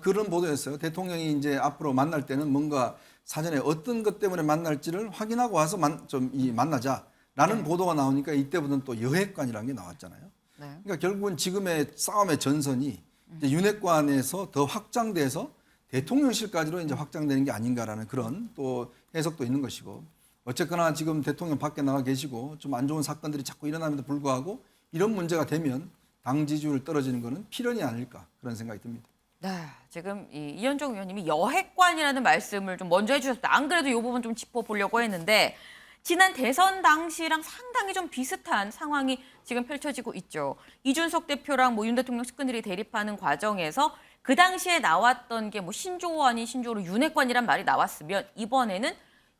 그런 보도였어요. 대통령이 이제 앞으로 만날 때는 뭔가 사전에 어떤 것 때문에 만날지를 확인하고 와서 만나자라는 보도가 나오니까 이때부터는 또 여핵관이라는 게 나왔잖아요. 네. 그러니까 결국은 지금의 싸움의 전선이 이제 윤핵관에서 더 확장돼서 대통령실까지로 이제 확장되는 게 아닌가라는 그런 또 해석도 있는 것이고 어쨌거나 지금 대통령 밖에 나가 계시고 좀 안 좋은 사건들이 자꾸 일어남에도 불구하고 이런 문제가 되면 당 지지율 떨어지는 거는 필연이 아닐까 그런 생각이 듭니다. 네, 지금 이현정 의원님이 여핵관이라는 말씀을 좀 먼저 해주셨습니다. 안 그래도 이 부분 좀 짚어보려고 했는데 지난 대선 당시랑 상당히 좀 비슷한 상황이 지금 펼쳐지고 있죠. 이준석 대표랑 뭐 윤 대통령 측근들이 대립하는 과정에서 그 당시에 나왔던 게 뭐 신조어 아닌 신조어로 윤핵관이란 말이 나왔으면 이번에는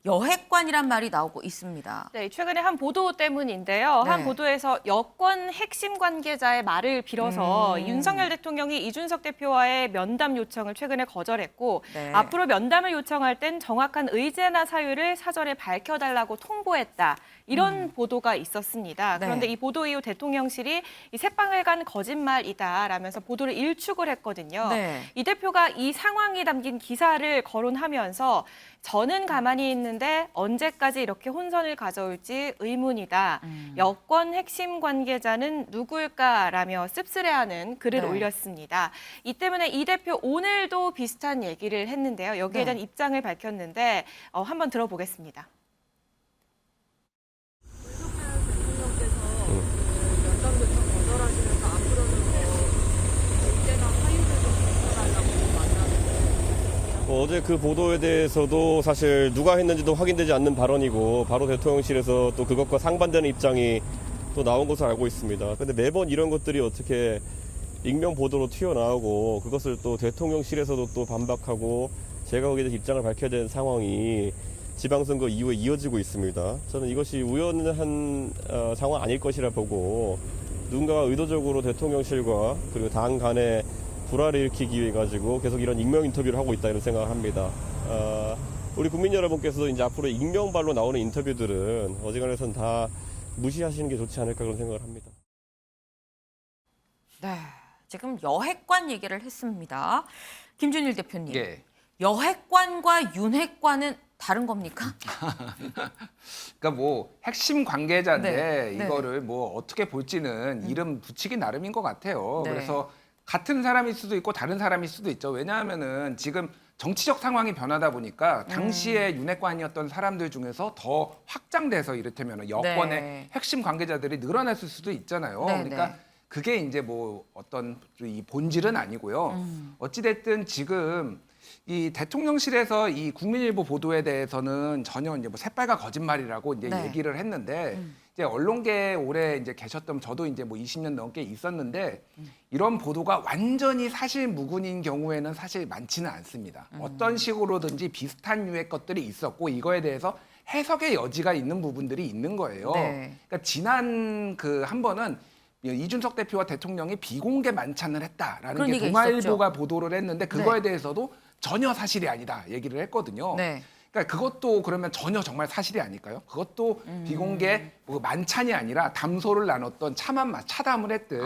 여핵관이란 말이 나오고 있습니다. 네, 최근에 한 보도 때문인데요. 네. 한 보도에서 여권 핵심 관계자의 말을 빌어서 윤석열 대통령이 이준석 대표와의 면담 요청을 최근에 거절했고 네. 앞으로 면담을 요청할 땐 정확한 의제나 사유를 사전에 밝혀달라고 통보했다. 이런 보도가 있었습니다. 네. 그런데 이 보도 이후 대통령실이 이 새빵을 간 거짓말이다라면서 보도를 일축을 했거든요. 네. 이 대표가 이 상황이 담긴 기사를 거론하면서 저는 가만히 있는데 언제까지 이렇게 혼선을 가져올지 의문이다. 여권 핵심 관계자는 누굴까라며 씁쓸해하는 글을 네. 올렸습니다. 이 때문에 이 대표 오늘도 비슷한 얘기를 했는데요. 여기에 대한 입장을 밝혔는데 한번 들어보겠습니다. 어제 그 보도에 대해서도 사실 누가 했는지도 확인되지 않는 발언이고 바로 대통령실에서 또 그것과 상반되는 입장이 또 나온 것으로 알고 있습니다. 근데 매번 이런 것들이 어떻게 익명 보도로 튀어나오고 그것을 또 대통령실에서도 또 반박하고 제가 거기에 대해서 입장을 밝혀야 되는 상황이 지방선거 이후에 이어지고 있습니다. 저는 이것이 우연한 상황 아닐 것이라 보고 누군가가 의도적으로 대통령실과 그리고 당 간의 불화를 일으키기 위해 가지고 계속 이런 익명 인터뷰를 하고 있다 이런 생각을 합니다. 우리 국민 여러분께서도 이제 앞으로 익명발로 나오는 인터뷰들은 어지간해서는 다 무시하시는 게 좋지 않을까 그런 생각을 합니다. 네, 지금 여핵관 얘기를 했습니다. 김준일 대표님, 예. 여핵관과 윤핵관은 다른 겁니까? 그러니까 뭐 핵심 관계자인데 네. 이거를 뭐 어떻게 볼지는 이름 붙이기 나름인 것 같아요. 네. 그래서 같은 사람일 수도 있고 다른 사람일 수도 있죠. 왜냐하면은 지금 정치적 상황이 변하다 보니까 당시에 윤핵관이었던 사람들 중에서 더 확장돼서 이를테면 여권의 네. 핵심 관계자들이 늘어났을 수도 있잖아요. 네, 그러니까 네. 그게 이제 뭐 어떤 이 본질은 아니고요. 어찌됐든 지금 이 대통령실에서 이 국민일보 보도에 대해서는 전혀 이제 뭐 새빨간 거짓말이라고 이제 네. 얘기를 했는데 이제 언론계에 오래 이제 계셨던 저도 이제 뭐 20년 넘게 있었는데 이런 보도가 완전히 사실 무근인 경우에는 사실 많지는 않습니다. 어떤 식으로든지 비슷한 류의 것들이 있었고 이거에 대해서 해석의 여지가 있는 부분들이 있는 거예요. 네. 그러니까 지난 그 한 번은 이준석 대표와 대통령이 비공개 만찬을 했다라는 그런 게 얘기가 동아일보가 보도를 했는데 그거에 네. 대해서도 전혀 사실이 아니다 얘기를 했거든요. 네. 그러니까 그것도 그러면 전혀 정말 사실이 아닐까요? 그것도 비공개 뭐 만찬이 아니라 담소를 나눴던 차담을 했든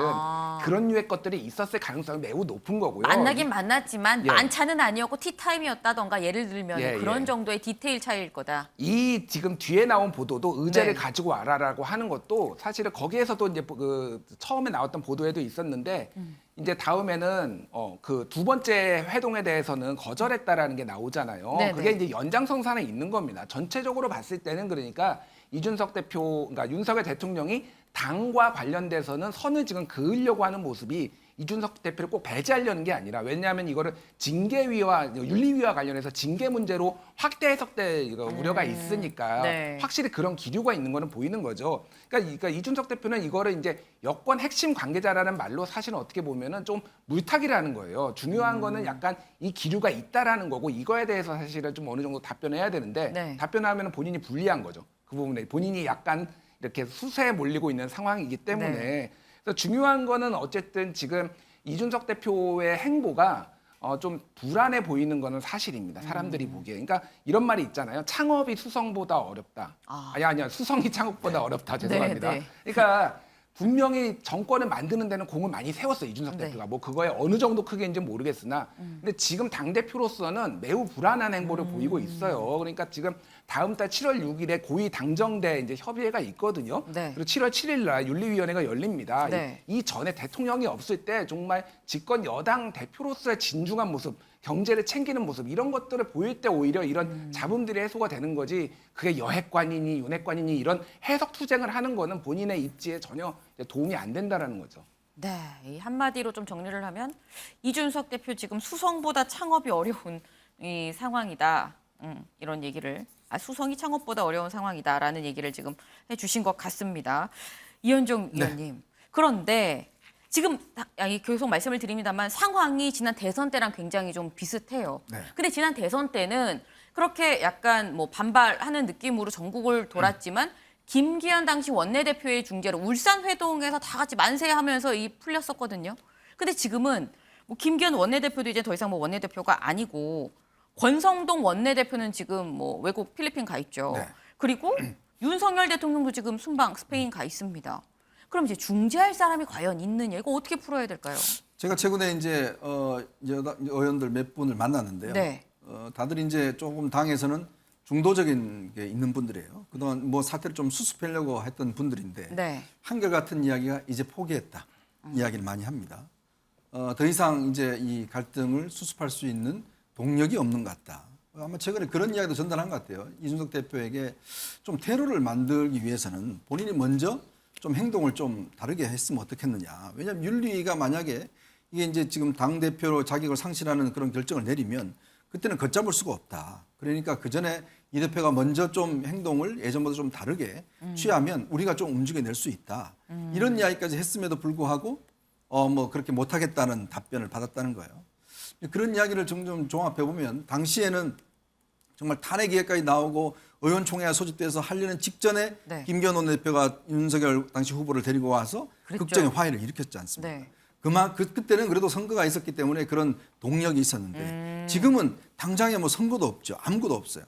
그런 류의 것들이 있었을 가능성이 매우 높은 거고요. 만나긴 만났지만 예. 만찬은 아니었고 티타임이었다던가 예를 들면 예, 그런 예. 정도의 디테일 차이일 거다. 이 지금 뒤에 나온 보도도 의제를 네. 가지고 와라라고 하는 것도 사실은 거기에서도 이제 그 처음에 나왔던 보도에도 있었는데 이제 다음에는 그 두 번째 회동에 대해서는 거절했다라는 게 나오잖아요. 네네. 그게 이제 연장선상에 있는 겁니다. 전체적으로 봤을 때는 그러니까 이준석 대표, 그러니까 윤석열 대통령이 당과 관련돼서는 선을 지금 그으려고 하는 모습이 이준석 대표를 꼭 배제하려는 게 아니라 왜냐하면 이거를 징계위와 윤리위와 관련해서 징계 문제로 확대 해석될 우려가 있으니까 네. 확실히 그런 기류가 있는 거는 보이는 거죠. 그러니까 이준석 대표는 이거를 이제 여권 핵심 관계자라는 말로 사실은 어떻게 보면은 좀 물타기라는 거예요. 중요한 거는 약간 이 기류가 있다라는 거고 이거에 대해서 사실은 좀 어느 정도 답변해야 되는데 네. 답변하면 본인이 불리한 거죠. 그 부분에 본인이 약간 이렇게 수세에 몰리고 있는 상황이기 때문에 네. 그래서 중요한 거는 어쨌든 지금 이준석 대표의 행보가 좀 불안해 보이는 거는 사실입니다. 사람들이 보기에. 그러니까 이런 말이 있잖아요. 창업이 수성보다 어렵다. 아니야. 수성이 창업보다 어렵다. 죄송합니다. 네. 그러니까 분명히 정권을 만드는 데는 공을 많이 세웠어요. 이준석 네. 대표가. 뭐 그거에 어느 정도 크기인지는 모르겠으나 근데 지금 당대표로서는 매우 불안한 행보를 보이고 있어요. 그러니까 지금 다음 달 7월 6일에 고위 당정대 이제 협의회가 있거든요. 네. 그리고 7월 7일 날 윤리위원회가 열립니다. 네. 이 전에 대통령이 없을 때 정말 집권 여당 대표로서의 진중한 모습, 경제를 챙기는 모습 이런 것들을 보일 때 오히려 이런 잡음들이 해소가 되는 거지 그게 여핵관이니 윤핵관이니 이런 해석 투쟁을 하는 거는 본인의 입지에 전혀 도움이 안 된다라는 거죠. 네, 이 한마디로 좀 정리를 하면 이준석 대표 지금 수성보다 창업이 어려운 이 상황이다. 이런 얘기를 수성이 창업보다 어려운 상황이다라는 얘기를 지금 해주신 것 같습니다. 이현종 위원님. 그런데 지금 계속 말씀을 드립니다만 상황이 지난 대선 때랑 굉장히 좀 비슷해요. 네. 근데 지난 대선 때는 그렇게 약간 뭐 반발하는 느낌으로 전국을 돌았지만 김기현 당시 원내대표의 중재로 울산 회동에서 다 같이 만세하면서 풀렸었거든요. 근데 지금은 뭐 김기현 원내대표도 이제 더 이상 뭐 원내대표가 아니고 권성동 원내대표는 지금 뭐 외국 필리핀 가 있죠. 네. 그리고 윤석열 대통령도 지금 순방 스페인 가 있습니다. 그럼 이제 중재할 사람이 과연 있느냐 이거 어떻게 풀어야 될까요? 제가 최근에 이제 의원들 몇 분을 만났는데요. 네. 다들 이제 조금 당에서는 중도적인 게 있는 분들이에요. 그동안 뭐 사태를 좀 수습하려고 했던 분들인데 네. 한결같은 이야기가 이제 포기했다 이야기를 많이 합니다. 더 이상 이제 이 갈등을 수습할 수 있는 동력이 없는 것 같다. 아마 최근에 그런 이야기도 전달한 것 같아요. 이준석 대표에게 좀 테러를 만들기 위해서는 본인이 먼저 좀 행동을 좀 다르게 했으면 어떻겠느냐. 왜냐하면 윤리위가 만약에 이게 이제 지금 당대표로 자격을 상실하는 그런 결정을 내리면 그때는 걷잡을 수가 없다. 그러니까 그 전에 이 대표가 먼저 좀 행동을 예전보다 좀 다르게 취하면 우리가 좀 움직여낼 수 있다. 이런 이야기까지 했음에도 불구하고 뭐 그렇게 못하겠다는 답변을 받았다는 거예요. 그런 이야기를 좀 종합해 보면 당시에는 정말 탄핵 기획까지 나오고 의원총회가 소집돼서 하려는 직전에 네. 김기현 원내대표가 윤석열 당시 후보를 데리고 와서 그랬죠. 극적인 화해를 일으켰지 않습니까? 네. 그때는 그래도 선거가 있었기 때문에 그런 동력이 있었는데 지금은 당장에 뭐 선거도 없죠. 아무것도 없어요.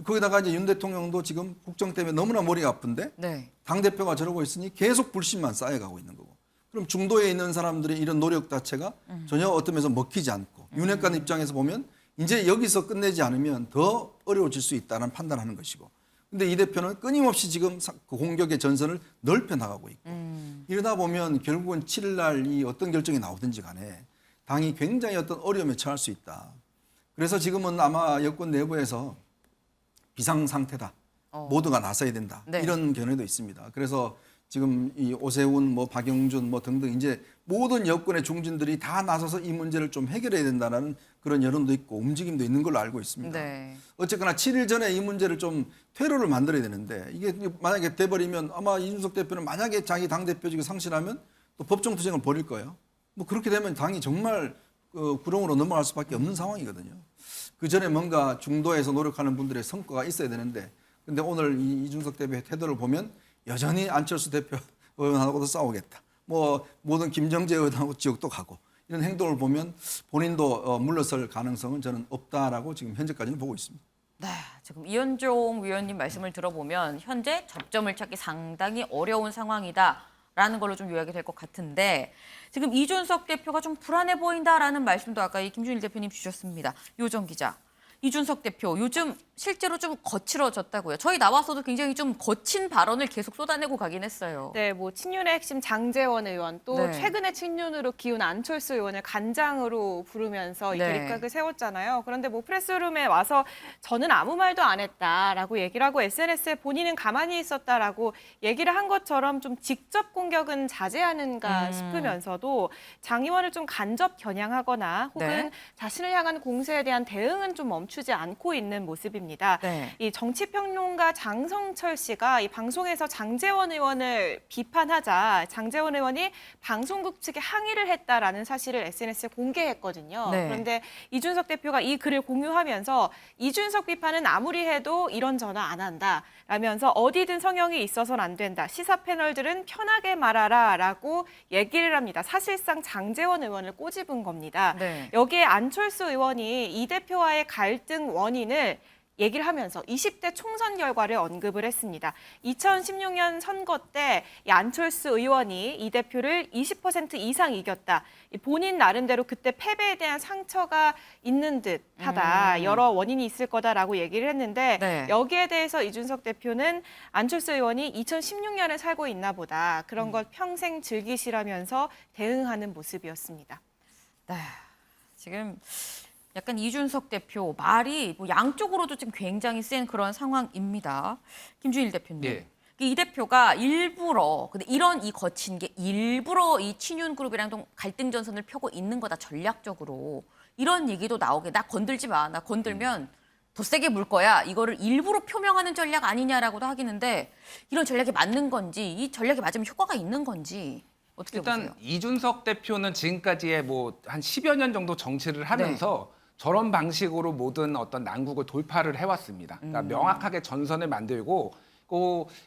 거기다가 이제 윤 대통령도 지금 국정 때문에 너무나 머리가 아픈데 네. 당대표가 저러고 있으니 계속 불신만 쌓여가고 있는 거고. 그럼 중도에 있는 사람들의 이런 노력 자체가 전혀 어떤 면에서 먹히지 않고 윤핵관 입장에서 보면 이제 여기서 끝내지 않으면 더 어려워질 수 있다는 판단하는 것이고. 근데 이 대표는 끊임없이 지금 그 공격의 전선을 넓혀 나가고 있고 이러다 보면 결국은 7일 날 이 어떤 결정이 나오든지 간에 당이 굉장히 어떤 어려움에 처할 수 있다. 그래서 지금은 아마 여권 내부에서 비상 상태다. 모두가 나서야 된다. 네. 이런 견해도 있습니다. 그래서 지금 이 오세훈, 뭐 박영준, 뭐 등등 이제 모든 여권의 중진들이 다 나서서 이 문제를 좀 해결해야 된다는 그런 여론도 있고 움직임도 있는 걸로 알고 있습니다. 네. 어쨌거나 7일 전에 이 문제를 좀 퇴로를 만들어야 되는데 이게 만약에 돼버리면 아마 이준석 대표는 만약에 자기 당대표직을 상실하면 또 법정 투쟁을 벌일 거예요. 뭐 그렇게 되면 당이 정말 구렁으로 넘어갈 수밖에 없는 상황이거든요. 그 전에 뭔가 중도에서 노력하는 분들의 성과가 있어야 되는데 근데 오늘 이준석 대표의 태도를 보면 여전히 안철수 대표 의원하고도 싸우겠다. 뭐 모든 김정재 의원하고 지역도 가고 이런 행동을 보면 본인도 물러설 가능성은 저는 없다라고 지금 현재까지는 보고 있습니다. 네, 지금 이현종 위원님 말씀을 들어보면 현재 접점을 찾기 상당히 어려운 상황이다라는 걸로 좀 요약이 될 것 같은데 지금 이준석 대표가 좀 불안해 보인다라는 말씀도 아까 이 김준일 대표님 주셨습니다. 요정 기자, 이준석 대표 요즘 실제로 좀 거칠어졌다고요. 저희 나와서도 굉장히 좀 거친 발언을 계속 쏟아내고 가긴 했어요. 네, 뭐 친윤의 핵심 장제원 의원 또 네. 최근에 친윤으로 기운 안철수 의원을 간장으로 부르면서 이 네. 대립각을 세웠잖아요. 그런데 뭐 프레스룸에 와서 저는 아무 말도 안 했다라고 얘기를 하고 SNS에 본인은 가만히 있었다라고 얘기를 한 것처럼 좀 직접 공격은 자제하는가 싶으면서도 장 의원을 좀 간접 겨냥하거나 혹은 네. 자신을 향한 공세에 대한 대응은 좀 멈추지 않고 있는 모습입니다. 네. 이 정치평론가 장성철 씨가 이 방송에서 장제원 의원을 비판하자 장제원 의원이 방송국 측에 항의를 했다라는 사실을 SNS에 공개했거든요. 네. 그런데 이준석 대표가 이 글을 공유하면서 이준석 비판은 아무리 해도 이런 전화 안 한다. 라면서 어디든 성형이 있어서는 안 된다. 시사 패널들은 편하게 말하라 라고 얘기를 합니다. 사실상 장제원 의원을 꼬집은 겁니다. 네. 여기에 안철수 의원이 이 대표와의 갈등 원인을 얘기를 하면서 20대 총선 결과를 언급을 했습니다. 2016년 선거 때 이 안철수 의원이 이 대표를 20% 이상 이겼다. 본인 나름대로 그때 패배에 대한 상처가 있는 듯하다. 여러 원인이 있을 거다라고 얘기를 했는데 네. 여기에 대해서 이준석 대표는 안철수 의원이 2016년에 살고 있나 보다. 그런 걸 평생 즐기시라면서 대응하는 모습이었습니다. 네. 지금 약간 이준석 대표 말이 뭐 양쪽으로도 지금 굉장히 센 그런 상황입니다. 김준일 대표님. 예. 이 대표가 일부러 근데 이런 이 거친 게 일부러 이 친윤 그룹이랑 좀 갈등 전선을 펴고 있는 거다 전략적으로 이런 얘기도 나오게 나 건들지 마. 나 건들면 더 세게 물 거야. 이거를 일부러 표명하는 전략 아니냐라고도 하기는데 이런 전략이 맞는 건지 이 전략이 맞으면 효과가 있는 건지 어떻게 일단 보세요? 이준석 대표는 지금까지의 뭐 한 10여 년 정도 정치를 하면서 저런 방식으로 모든 어떤 난국을 돌파를 해왔습니다. 그러니까 명확하게 전선을 만들고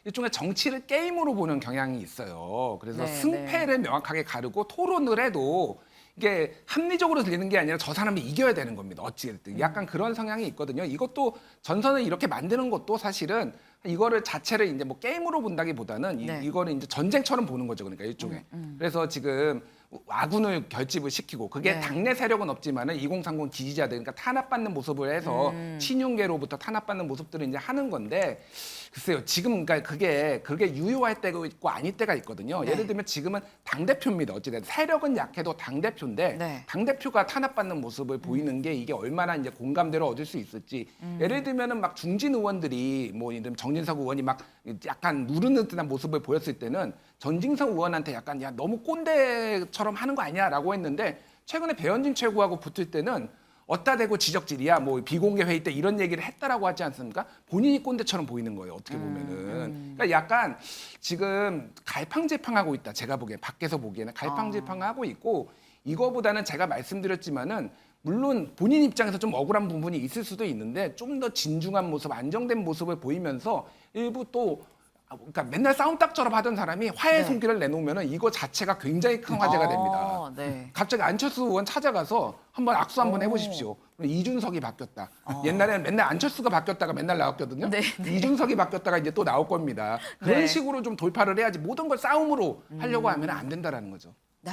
일종의 정치를 게임으로 보는 경향이 있어요. 그래서 네, 승패를 명확하게 가르고 토론을 해도 이게 합리적으로 들리는 게 아니라 저 사람이 이겨야 되는 겁니다. 어찌됐든 약간 그런 성향이 있거든요. 이것도 전선을 이렇게 만드는 것도 사실은 이거를 자체를 이제 뭐 게임으로 본다기보다는 네. 이거를 이제 전쟁처럼 보는 거죠. 그러니까 일종의. 그래서 지금 아군을 결집을 시키고 그게 네. 당내 세력은 없지만은 2030 지지자들 그러니까 탄압받는 모습을 해서 친윤계로부터 탄압받는 모습들을 이제 하는 건데 글쎄요 지금 그러니까 그게 유효할 때가 있고 아닐 때가 있거든요. 네. 예를 들면 지금은 당 대표입니다. 어찌됐든 세력은 약해도 당 대표인데 네. 당 대표가 탄압받는 모습을 보이는 게 이게 얼마나 이제 공감대를 얻을 수 있을지 예를 들면은 막 중진 의원들이 뭐 예를 들면 정진석 의원이 막 약간 누르는 듯한 모습을 보였을 때는 전진석 의원한테 약간 야 너무 꼰대처럼 하는 거 아니야라고 했는데 최근에 배현진 최고하고 붙을 때는 어따 대고 지적질이야 뭐 비공개 회의 때 이런 얘기를 했다라고 하지 않습니까? 본인이 꼰대처럼 보이는 거예요. 어떻게 보면은 그러니까 약간 지금 갈팡질팡하고 있다. 제가 보기엔 밖에서 보기에는 갈팡질팡하고 있고 이거보다는 제가 말씀드렸지만은 물론 본인 입장에서 좀 억울한 부분이 있을 수도 있는데 좀 더 진중한 모습, 안정된 모습을 보이면서 일부 또 그러니까 맨날 싸움딱처럼 하던 사람이 화해 손길을 내놓으면은 이거 자체가 굉장히 큰 화제가 됩니다. 네. 갑자기 안철수 의원 찾아가서 한번 악수 한번 해보십시오. 이준석이 바뀌었다. 옛날에는 맨날 안철수가 바뀌었다가 맨날 나왔거든요. 네, 이준석이 바뀌었다가 이제 또 나올 겁니다. 그런 네. 식으로 좀 돌파를 해야지 모든 걸 싸움으로 하려고 하면 안 된다라는 거죠. 네.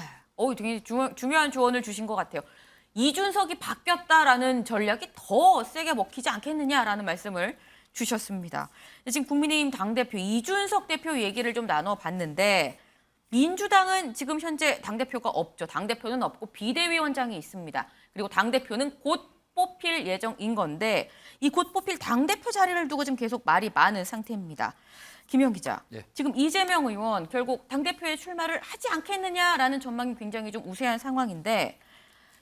되게 중요한 조언을 주신 것 같아요. 이준석이 바뀌었다라는 전략이 더 세게 먹히지 않겠느냐라는 말씀을 주셨습니다. 지금 국민의힘 당대표 이준석 대표 얘기를 좀 나눠봤는데 민주당은 지금 현재 당대표가 없죠. 당대표는 없고 비대위원장이 있습니다. 그리고 당대표는 곧 뽑힐 예정인 건데 이 곧 뽑힐 당대표 자리를 두고 지금 계속 말이 많은 상태입니다. 김현 기자, 예. 지금 이재명 의원 결국 당대표에 출마를 하지 않겠느냐라는 전망이 굉장히 좀 우세한 상황인데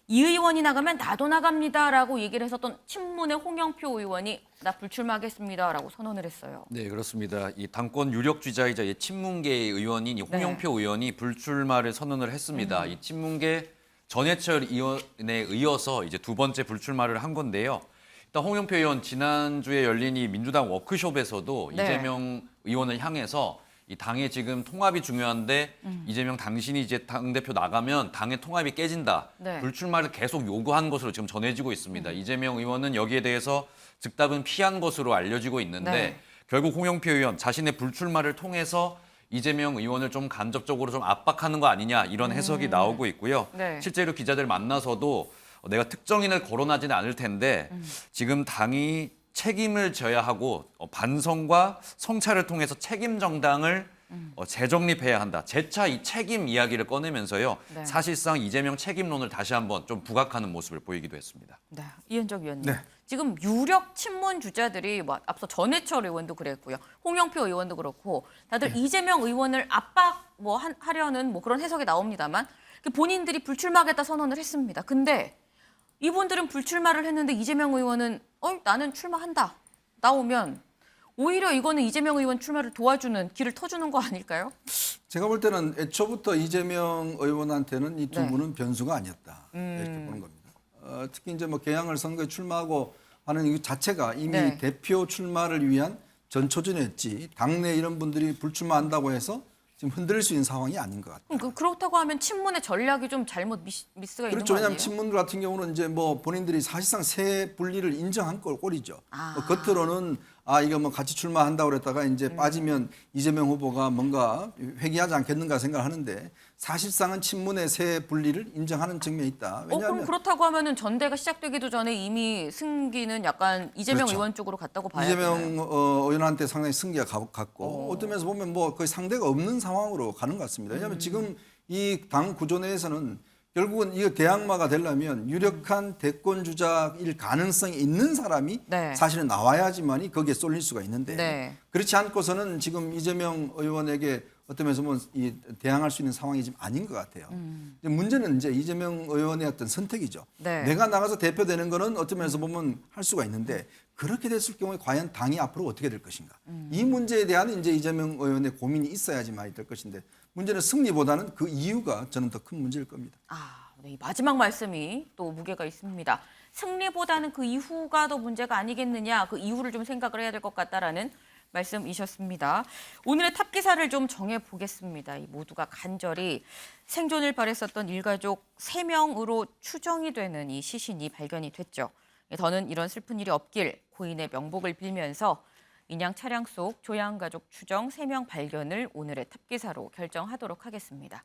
이 의원이 나가면 나도 나갑니다라고 얘기를 했었던 친문의 홍영표 의원이 나 불출마하겠습니다라고 선언을 했어요. 네, 그렇습니다. 이 당권 유력 주자이자 친문계의 의원인 이 홍영표 의원이 불출마를 선언을 했습니다. 이 친문계 전해철 의원에 이어서 이제 두 번째 불출마를 한 건데요. 일단 홍영표 의원 지난주에 열린 이 민주당 워크숍에서도 네. 이재명 의원을 향해서 이 당의 지금 통합이 중요한데 이재명 당신이 이제 당대표 나가면 당의 통합이 깨진다. 네. 불출마를 계속 요구한 것으로 지금 전해지고 있습니다. 이재명 의원은 여기에 대해서 즉답은 피한 것으로 알려지고 있는데 네. 결국 홍영표 의원 자신의 불출마를 통해서 이재명 의원을 좀 간접적으로 좀 압박하는 거 아니냐 이런 해석이 나오고 있고요. 네. 실제로 기자들 만나서도 내가 특정인을 거론하지는 않을 텐데 지금 당이 책임을 져야 하고 반성과 성찰을 통해서 책임 정당을 재정립해야 한다. 재차 이 책임 이야기를 꺼내면서요. 네. 사실상 이재명 책임론을 다시 한번 좀 부각하는 모습을 보이기도 했습니다. 네, 이현정 위원님. 네. 지금 유력 친문 주자들이 뭐 앞서 전해철 의원도 그랬고요. 홍영표 의원도 그렇고 다들 이재명 의원을 압박 하려는 그런 해석이 나옵니다만 본인들이 불출마하겠다 선언을 했습니다. 근데 이분들은 불출마를 했는데 이재명 의원은 나는 출마한다. 나오면 오히려 이거는 이재명 의원 출마를 도와주는 길을 터주는 거 아닐까요? 제가 볼 때는 애초부터 이재명 의원한테는 이 두 네. 분은 변수가 아니었다 이렇게 보는 겁니다. 특히 이제 개항을 선거에 출마하고 하는 이 자체가 이미 네. 대표 출마를 위한 전초전이었지 당내 이런 분들이 불출마한다고 해서 지금 흔들릴 수 있는 상황이 아닌 것 같아요. 그렇다고 하면 친문의 전략이 좀 잘못 미스가 있는 그렇죠. 거 아니에요? 왜냐하면 친문들 같은 경우는 이제 본인들이 사실상 새 분리를 인정한 꼴이죠. 겉으로는 이거 같이 출마한다고 그랬다가 이제 빠지면 이재명 후보가 뭔가 회귀하지 않겠는가 생각하는데 사실상은 친문의 새 분리를 인정하는 측면이 있다. 그럼 왜냐하면 그렇다고 하면은 전대가 시작되기도 전에 이미 승기는 약간 이재명 그렇죠. 의원 쪽으로 갔다고 봐야 이재명 되나요? 의원한테 상당히 승기가 갔고 어떤 면에서 보면 거의 상대가 없는 상황으로 가는 것 같습니다. 왜냐하면 지금 이 당 구조 내에서는 결국은 이거 대항마가 되려면 유력한 대권 주자일 가능성이 있는 사람이 네. 사실은 나와야지만이 거기에 쏠릴 수가 있는데 네. 그렇지 않고서는 지금 이재명 의원에게 어떤 면에서 보면 대항할 수 있는 상황이 지금 아닌 것 같아요. 이제 문제는 이제 이재명 의원의 어떤 선택이죠. 네. 내가 나가서 대표되는 거는 어떤 면에서 보면 할 수가 있는데 그렇게 됐을 경우에 과연 당이 앞으로 어떻게 될 것인가. 이 문제에 대한 이제 이재명 의원의 고민이 있어야지만이 될 것인데 문제는 승리보다는 그 이유가 저는 더 큰 문제일 겁니다. 네, 이 마지막 말씀이 또 무게가 있습니다. 승리보다는 그 이후가 더 문제가 아니겠느냐, 그 이후를 좀 생각을 해야 될 것 같다라는 말씀이셨습니다. 오늘의 탑 기사를 좀 정해보겠습니다. 이 모두가 간절히 생존을 바랬었던 일가족 3명으로 추정이 되는 이 시신이 발견이 됐죠. 더는 이런 슬픈 일이 없길 고인의 명복을 빌면서 인양 차량 속 조양가족 추정 3명 발견을 오늘의 탑 기사로 결정하도록 하겠습니다.